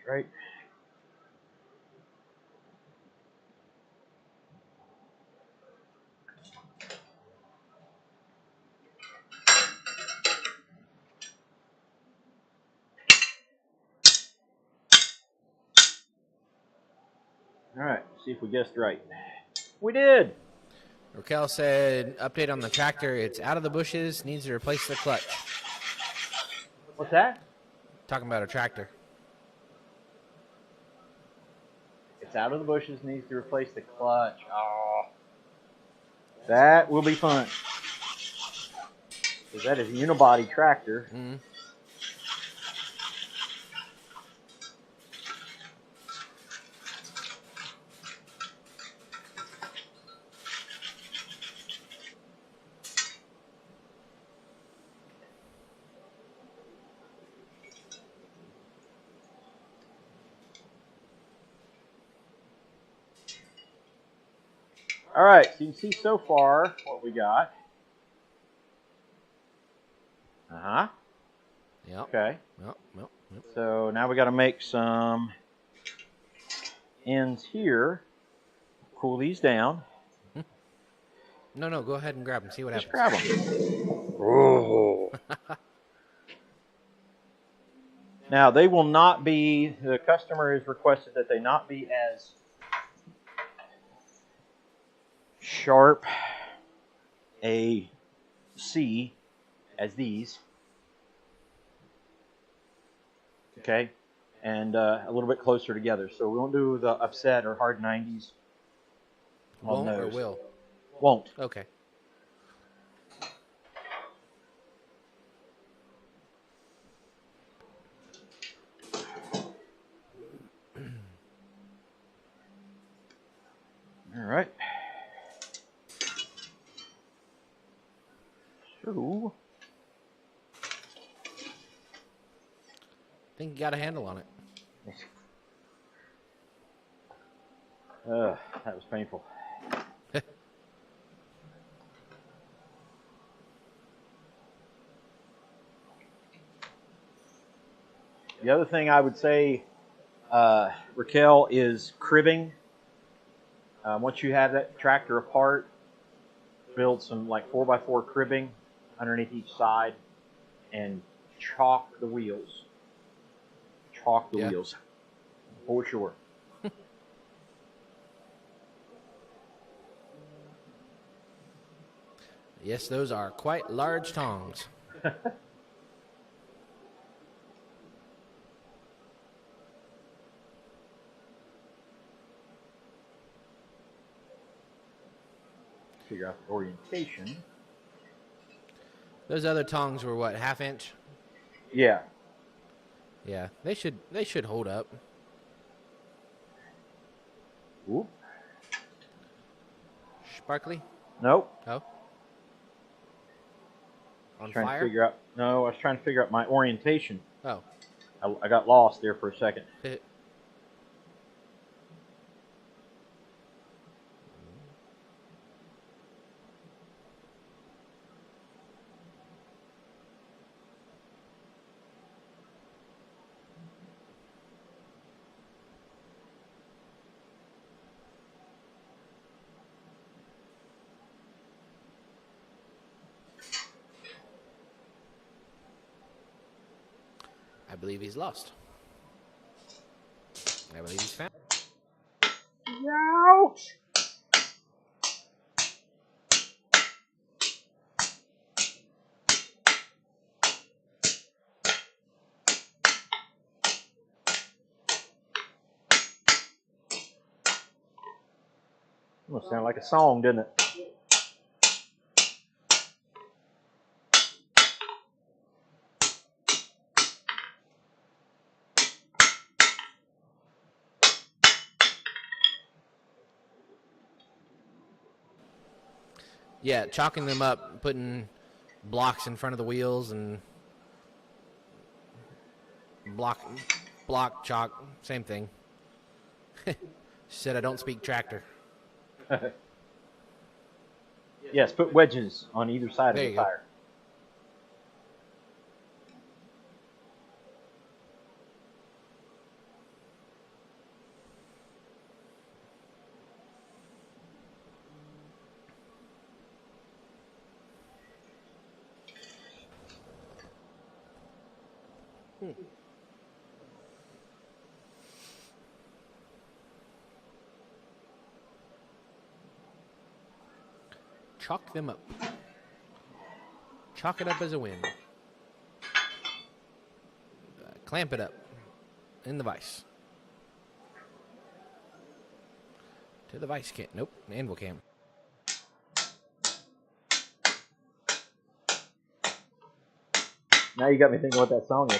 That's right. All right. See if we guessed right. We did. Raquel said, update on the tractor. It's out of the bushes, needs to replace the clutch. What's that? Talking about a tractor. It's out of the bushes, needs to replace the clutch. Oh. That will be fun. Because that is a unibody tractor. Mm-hmm. All right, so you can see so far what we got. Uh-huh. Yep. Okay. Yep. So now we got to make some ends here. Cool these down. No, go ahead and grab them. See what Just happens. grab them. Oh. Now, they will not be, the customer has requested that they not be as sharp a C as these. Okay? And a little bit closer together. So we won't do the upset or hard 90s on Won't or those. will? Won't. Okay. All right. So, I think you got a handle on it. that was painful. The other thing I would say, Raquel, is cribbing. Once you have that tractor apart, build some like 4x4 cribbing underneath each side and chalk the wheels. Chalk the wheels. For sure. Yes, those are quite large tongs. Figure out the orientation. Those other tongs were what, 1/2 inch? Yeah. Yeah, they should hold up. Ooh. Sparkly? Nope. Oh. On trying fire? to figure out. No, I was trying to figure out my orientation. Oh. I got lost there for a second. I believe he's lost. I believe he's found. Ouch! Almost sounded like a song, didn't it? Yeah, chalking them up, putting blocks in front of the wheels and block, chalk, same thing. She said I don't speak tractor. Yes, put wedges on either side There of you the go. tire. Chalk them up. Chalk it up as a win. Clamp it up in the vise. To the vise cam. Nope, anvil cam. Now you got me thinking what that song is.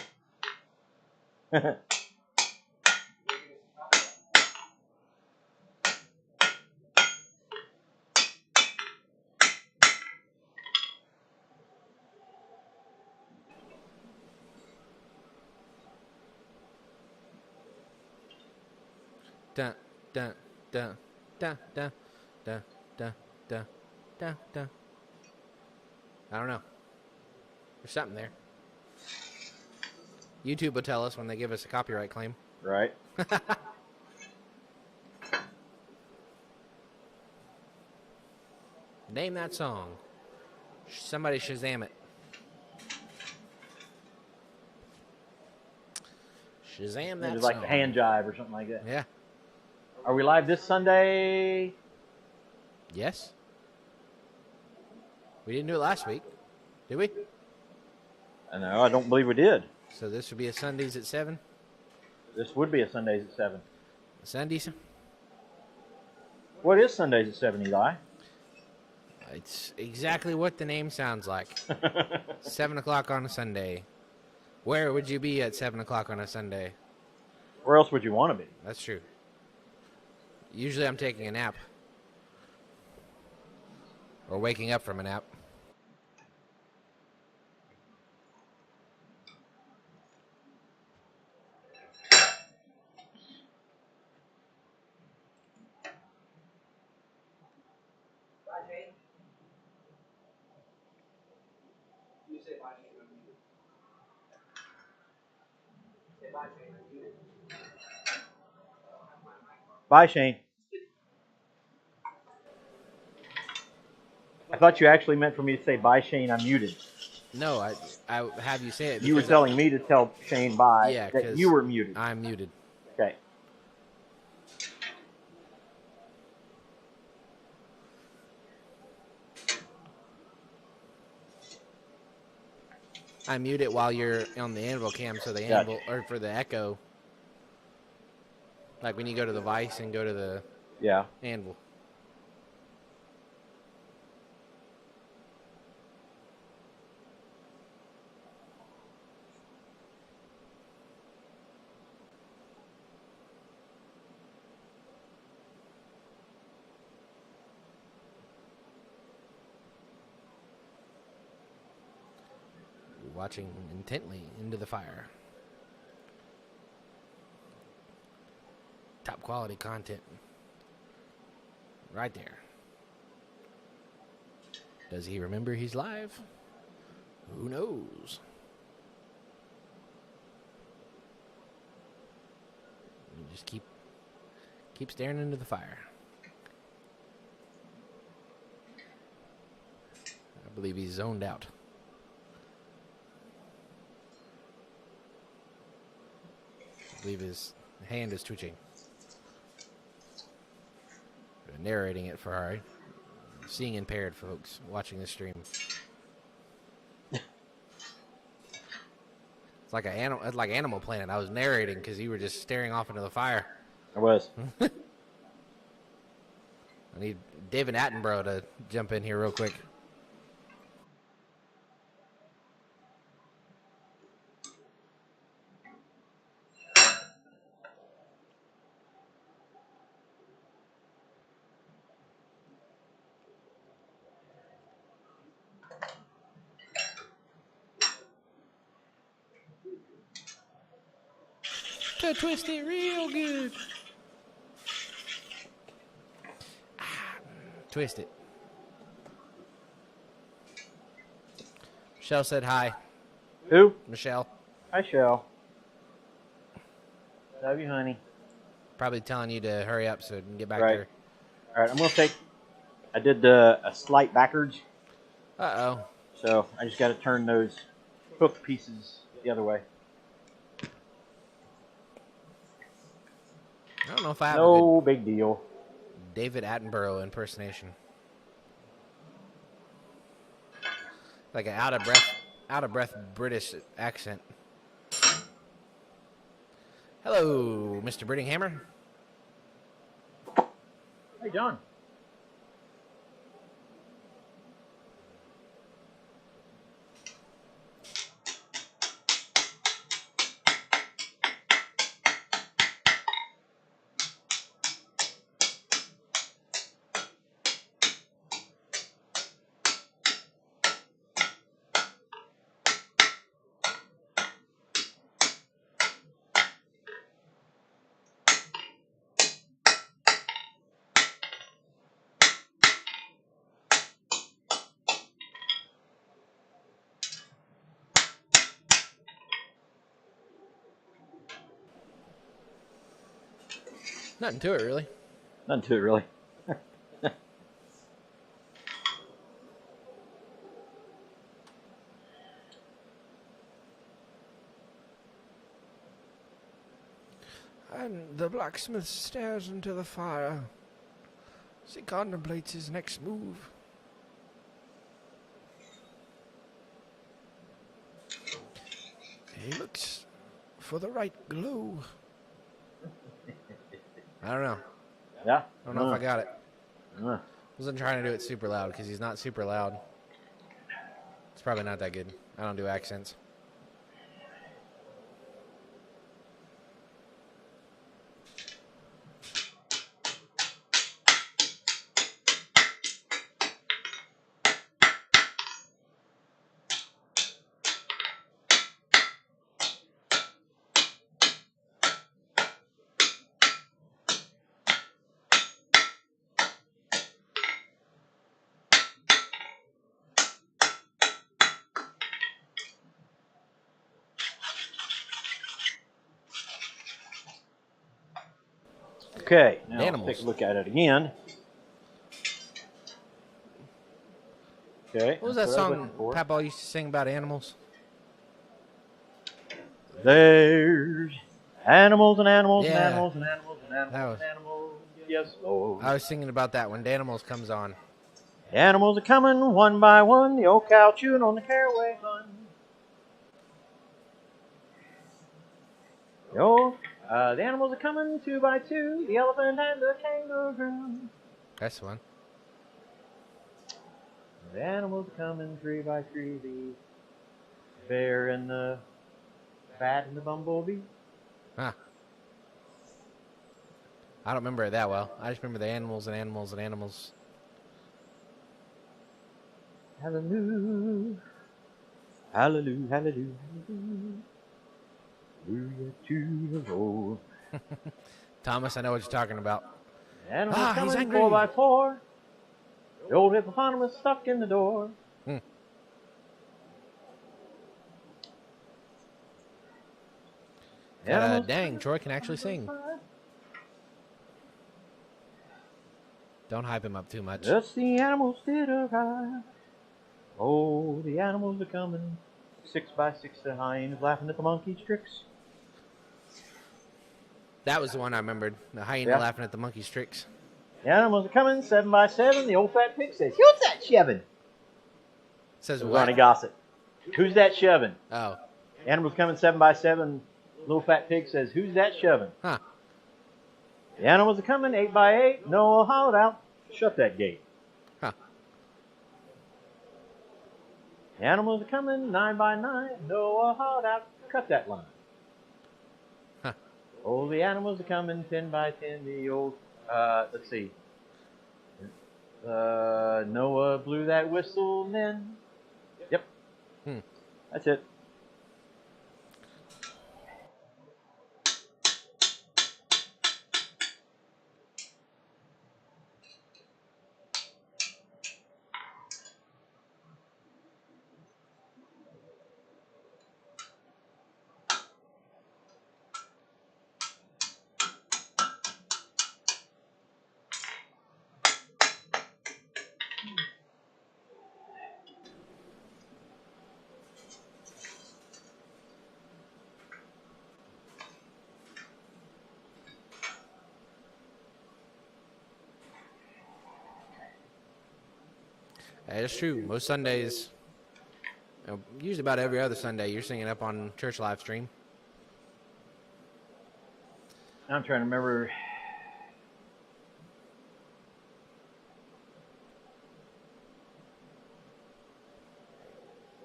Dun, dun, dun, dun, dun, dun, dun, dun, dun, dun. I don't know. There's something there. YouTube will tell us when they give us a copyright claim. Right. Name that song. Somebody Shazam it. Shazam that Maybe song. like the hand jive or something like that. Yeah. Are we live this Sunday? Yes. We didn't do it last week, did we? No, I don't believe we did. So this would be a Sundays at 7? This would be a Sundays at 7. Sundays? What is Sundays at 7, Eli? It's exactly what the name sounds like. 7 o'clock on a Sunday. Where would you be at 7 o'clock on a Sunday? Where else would you want to be? That's true. Usually I'm taking a nap. Or waking up from a nap. Bye, Shane. I thought you actually meant for me to say, bye, Shane, I'm muted. No, I have you say it. You were because telling me to tell Shane bye, Yeah, that 'cause you were muted. I'm muted. Okay. I mute it while you're on the anvil cam, so the Gotcha. anvil, or for the echo, like when you go to the vise and go to the Yeah. anvil. watching intently into the fire. Top quality content. Right there. Does he remember he's live? Who knows? You just keep staring into the fire. I believe he's zoned out. I believe his hand is twitching. We're narrating it for our seeing impaired folks watching this stream. It's like Animal Planet. I was narrating because you were just staring off into the fire. I was. I need David Attenborough to jump in here real quick. To twist it real good. Twist it. Michelle said hi. Who? Michelle. I shall. Love you, honey. Probably telling you to hurry up so we can get back Right. there. All right, I'm going to take... I did a slight backwards, Uh-oh. so I just got to turn those hook pieces the other way. I don't know if I have No a big deal. good David Attenborough impersonation. Like an out of breath British accent. Hello, Mr. Brittinghammer. Hey, John. Nothing to it, really. Nothing to it, really. And the blacksmith stares into the fire as he contemplates his next move. He looks for the right glow. I don't know. Yeah? I don't know if I got it. Uh. Wasn't trying to do it super loud because he's not super loud. It's probably not that good. I don't do accents. Okay, now Animals. let's take a look at it again. Okay. What was that song Papa used to sing about animals? There's animals and animals and Yeah. animals and animals and animals and animals. Yes, Lord. I was singing about that when Danimals comes on. The animals are coming one by one. The old cow chewing on the caraway bun. The animals are coming two by two. The elephant and the kangaroo. That's the one. The animals are coming three by three. The bear and the bat and the bumblebee. Huh. I don't remember it that well. I just remember the animals and animals and animals. Hallelujah. Hallelujah, hallelujah, hallelujah to the Lord. Thomas, I know what you're talking about. Animals He's coming angry. 4x4. The old hippopotamus stuck in the door. Dang, Troy can actually sing. Don't hype him up too much. Just the animals did arrive. Oh, the animals are coming. 6x6 the hyenas laughing at the monkey's tricks. That was the one I remembered. The hyena laughing at the monkey's tricks. The animals are coming 7x7. The old fat pig says, "Who's that shoving?" Says what? what? Ronnie Gossett. Who's that shoving? Oh. Animals coming 7x7. Little fat pig says, "Who's that shoving?" Huh. The animals are coming 8x8. Noah hollowed out, "Shut that gate." Huh. The animals are coming 9x9. Noah hollowed out, "Cut that line." Huh. Oh, the animals are coming 10x10. The old, let's see. Noah blew that whistle and then. Yep. That's it. That's true. Most Sundays, usually about every other Sunday, you're singing up on church live stream. I'm trying to remember.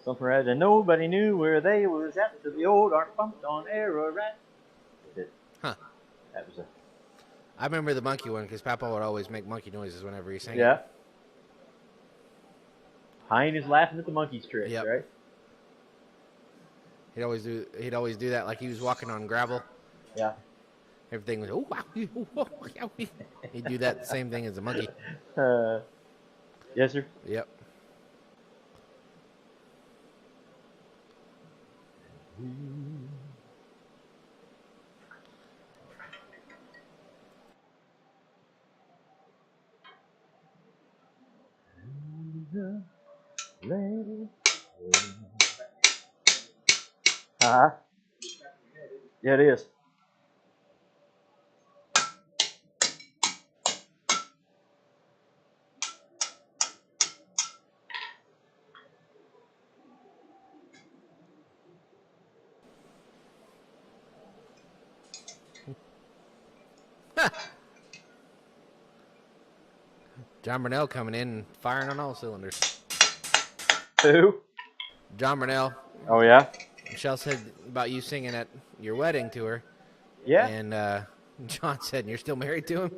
Something right, and nobody knew where they was at till the old ark bumped on Ararat. That's it. Huh. That was it. I remember the monkey one because Papa would always make monkey noises whenever he sang it. Yeah. Hyenas laughing at the monkey's tricks, right? He'd always do that like he was walking on gravel. Yeah. Everything was he'd do that same thing as a monkey. Yes, sir. Yep. Yeah, it is. John Burnell coming in and firing on all cylinders. Who? John Burnell. Oh, yeah? Michelle said about you singing at your wedding to her. Yeah. And John said, "You're still married to him?"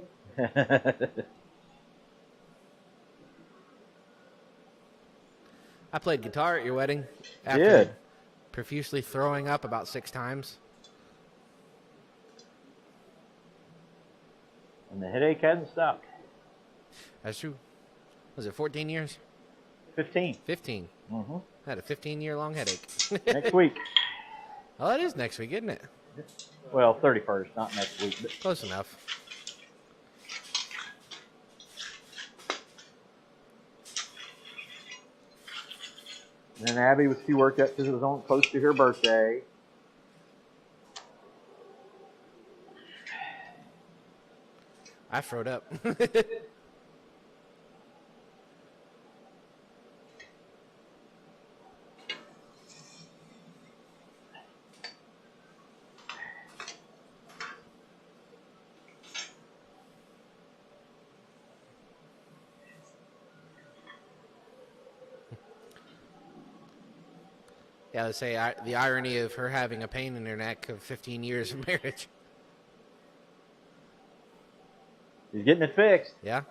I played guitar at your wedding. After profusely throwing up about 6 times. And the headache hasn't stopped. That's true. Was it 14 years? 15. 15. Mm-hmm. I had a 15-year-long headache. Next week. Oh, that is next week, isn't it? Well, 31st, not next week. But close enough. And then Abby was too worked up because it was on close to her birthday. I throwed up. Yeah, let's say the irony of her having a pain in her neck of 15 years of marriage. He's getting it fixed. Yeah.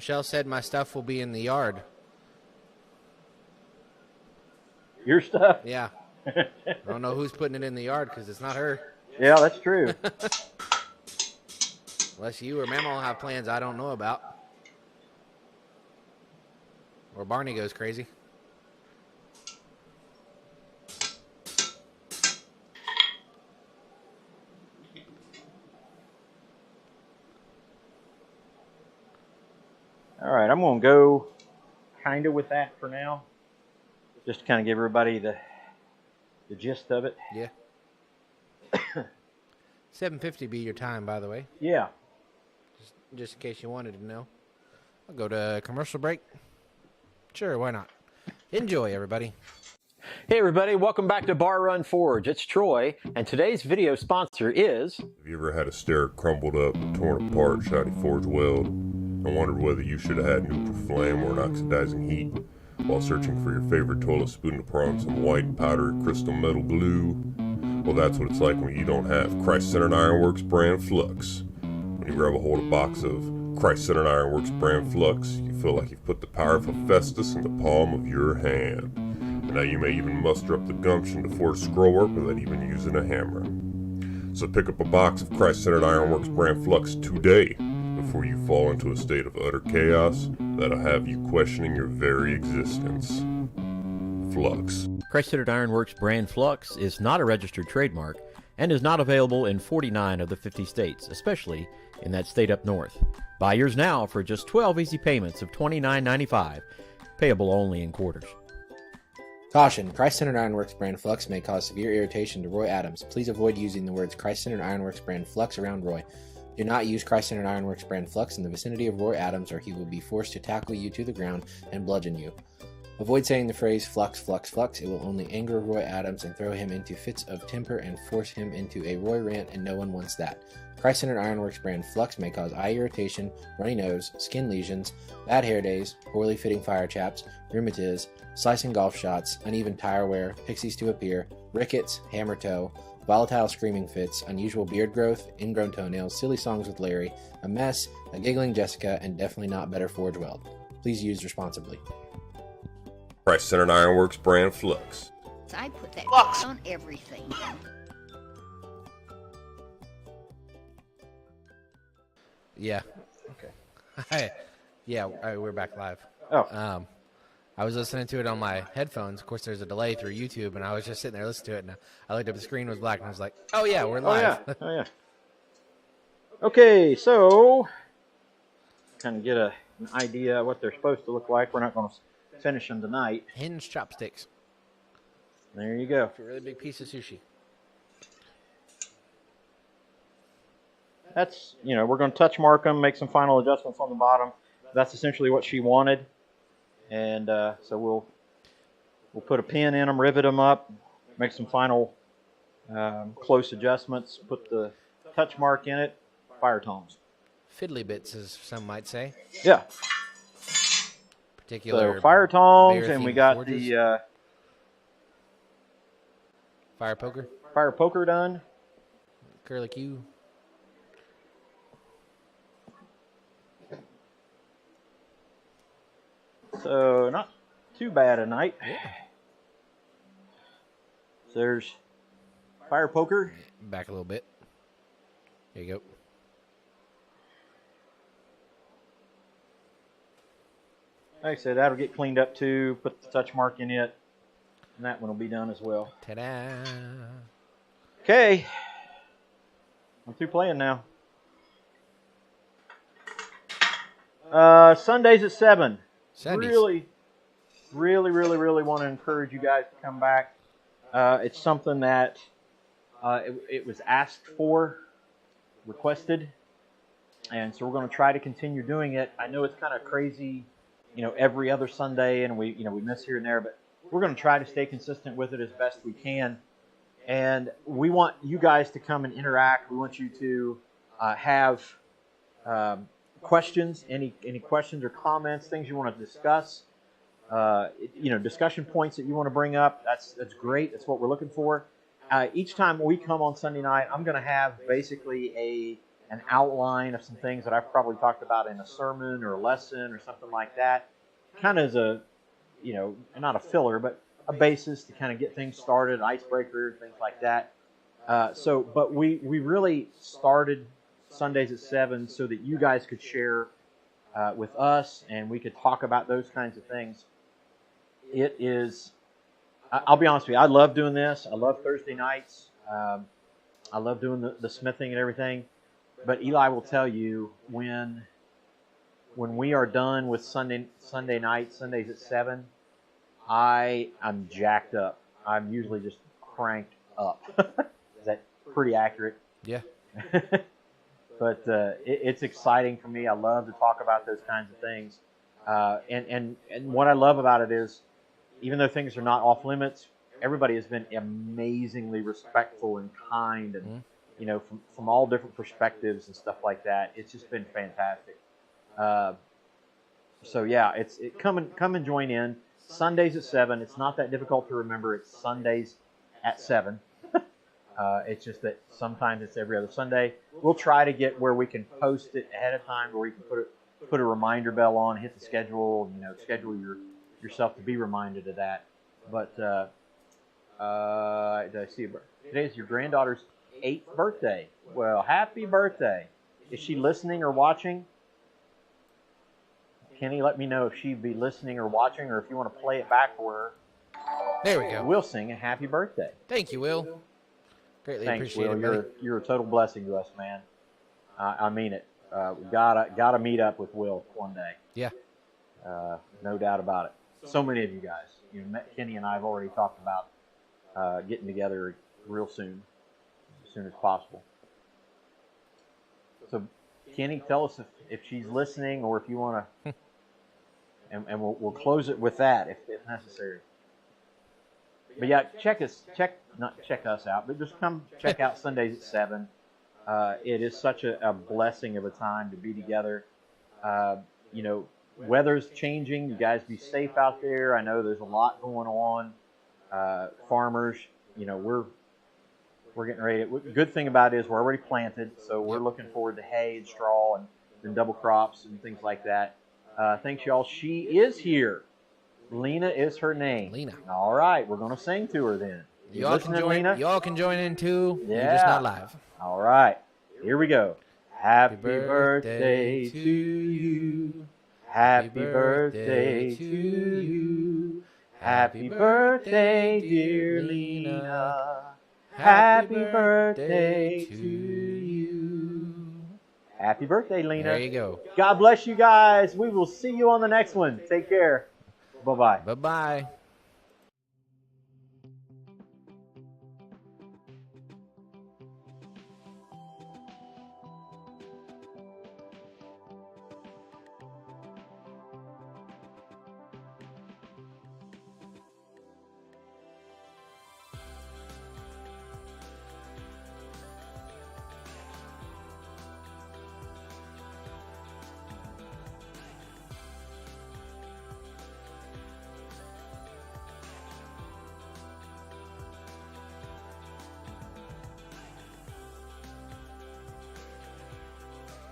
Michelle said my stuff will be in the yard. Your stuff? Yeah. I don't know who's putting it in the yard because it's not her. Yeah, that's true. Unless you or Mama will have plans I don't know about. Or Barney goes crazy. All right, I'm going to go kind of with that for now. Just to kind of give everybody the gist of it. Yeah. 7:50 be your time, by the way. Yeah. Just in case you wanted to know. I'll go to commercial break. Sure, why not? Enjoy, everybody. Hey everybody, welcome back to Bar Run Forge. It's Troy, and today's video sponsor is... Have you ever had a stair crumbled up, torn apart, shiny forge weld, and wondered whether you should have had neutral flame or an oxidizing heat while searching for your favorite toilet spoon to pour on some white powdery crystal metal glue? Well, that's what it's like when you don't have Christ-centered Ironworks brand flux. When you grab a hold of a box of Christ-centered Ironworks brand flux, you feel like you've put the power of Hephaestus in the palm of your hand. And now you may even muster up the gumption to forge scrollwork without even using a hammer. So pick up a box of Christ-centered Ironworks brand flux today before you fall into a state of utter chaos that'll have you questioning your very existence. Flux. Christ-centered Ironworks brand flux is not a registered trademark and is not available in 49 of the 50 states, especially in that state up north. Buy yours now for just 12 easy payments of $29.95, payable only in quarters. Caution, Christ-centered Ironworks brand flux may cause severe irritation to Roy Adams. Please avoid using the words Christ-centered Ironworks brand flux around Roy. Do not use Christ-centered Ironworks brand flux in the vicinity of Roy Adams or he will be forced to tackle you to the ground and bludgeon you. Avoid saying the phrase flux, flux, flux. It will only anger Roy Adams and throw him into fits of temper and force him into a Roy rant, and no one wants that. Christ-centered Ironworks brand flux may cause eye irritation, runny nose, skin lesions, bad hair days, poorly fitting fire chaps, rheumatiz, slicing golf shots, uneven tire wear, pixies to appear, rickets, hammer toe, volatile screaming fits, unusual beard growth, ingrown toenails, silly songs with Larry, a mess, a giggling Jessica, and definitely not better forge weld. Please use responsibly. Christ-centered Ironworks brand flux. I put that on everything. Yeah. Okay. We're back live. Oh. I was listening to it on my headphones. Of course, there's a delay through YouTube, and I was just sitting there listening to it, and I looked up, the screen was black, and I was like, oh, yeah, we're live. Oh, yeah. Okay, so kind of get an idea of what they're supposed to look like. We're not going to finish them tonight. Hinge chopsticks. There you go. A really big piece of sushi. That's, we're going to touch mark them, make some final adjustments on the bottom. That's essentially what she wanted. And so we'll put a pin in them, rivet them up, make some final close adjustments, put the touch mark in it, fire tongs. Fiddly bits, as some might say. Yeah. Particular so fire tongs, and we got forges. the Fire poker. Fire poker done. Curly Q. So not too bad a night. Yeah. So there's fire poker. Back a little bit. There you go. Like I said, that'll get cleaned up too. Put the touch mark in it. And that one will be done as well. Ta-da. Okay. I'm through playing now. Sundays at 7. Sundays. Really want to encourage you guys to come back. It's something that it was asked for, requested, and so we're going to try to continue doing it. I know it's kind of crazy, every other Sunday, and we miss here and there, but we're going to try to stay consistent with it as best we can. And we want you guys to come and interact. We want you to have questions, any questions or comments, things you want to discuss. Discussion points that you want to bring up. That's great. That's what we're looking for. Each time we come on Sunday night, I'm going to have basically an outline of some things that I've probably talked about in a sermon or a lesson or something like that, kind of as a, not a filler, but a basis to kind of get things started, icebreaker, things like that. But we really started Sundays at 7 so that you guys could share with us and we could talk about those kinds of things. It is, I'll be honest with you, I love doing this. I love Thursday nights. I love doing the smithing and everything. But Eli will tell you when we are done with Sunday nights, Sundays at 7, I'm jacked up. I'm usually just cranked up. Is that pretty accurate? Yeah. But it's exciting for me. I love to talk about those kinds of things. And what I love about it is, even though things are not off limits, everybody has been amazingly respectful and kind, and from all different perspectives and stuff like that. It's just been fantastic. So yeah, come and join in. Sundays at 7. It's not that difficult to remember. It's Sundays at 7. It's just that sometimes it's every other Sunday. We'll try to get where we can post it ahead of time, where we can put a reminder bell on, hit the schedule, schedule yourself to be reminded of that. But did I see today's your granddaughter's 8th birthday? Well, happy birthday! Is she listening or watching? Kenny, let me know if she'd be listening or watching, or if you want to play it back for her. There we go. We'll sing a happy birthday. Thank you, Will. Greatly Thanks, appreciate Will. it. You're a total blessing to us, man. I mean it. We gotta meet up with Will one day. Yeah. No doubt about it. So many of you guys. Kenny and I have already talked about getting together real soon, as soon as possible. So, Kenny, tell us if she's listening, or if you want to, and we'll close it with that if necessary. But yeah, check us out, but just come check out Sundays at 7. It is such a blessing of a time to be together. Weather's changing. You guys be safe out there. I know there's a lot going on. Farmers, we're getting ready. Good thing about it is we're already planted, so we're looking forward to hay and straw and double crops and things like that. Thanks, y'all. She is here. Lena is her name. Lena. All right, we're going to sing to her then. Y'all can join. Lena? Y'all can join in too. Yeah. You're just not live. All right, here we go. Happy birthday to you. Happy birthday to you. Happy birthday, dear Lena. Happy birthday to you. Happy birthday, Lena. There you go. God bless you guys. We will see you on the next one. Take care. Bye-bye. Bye-bye.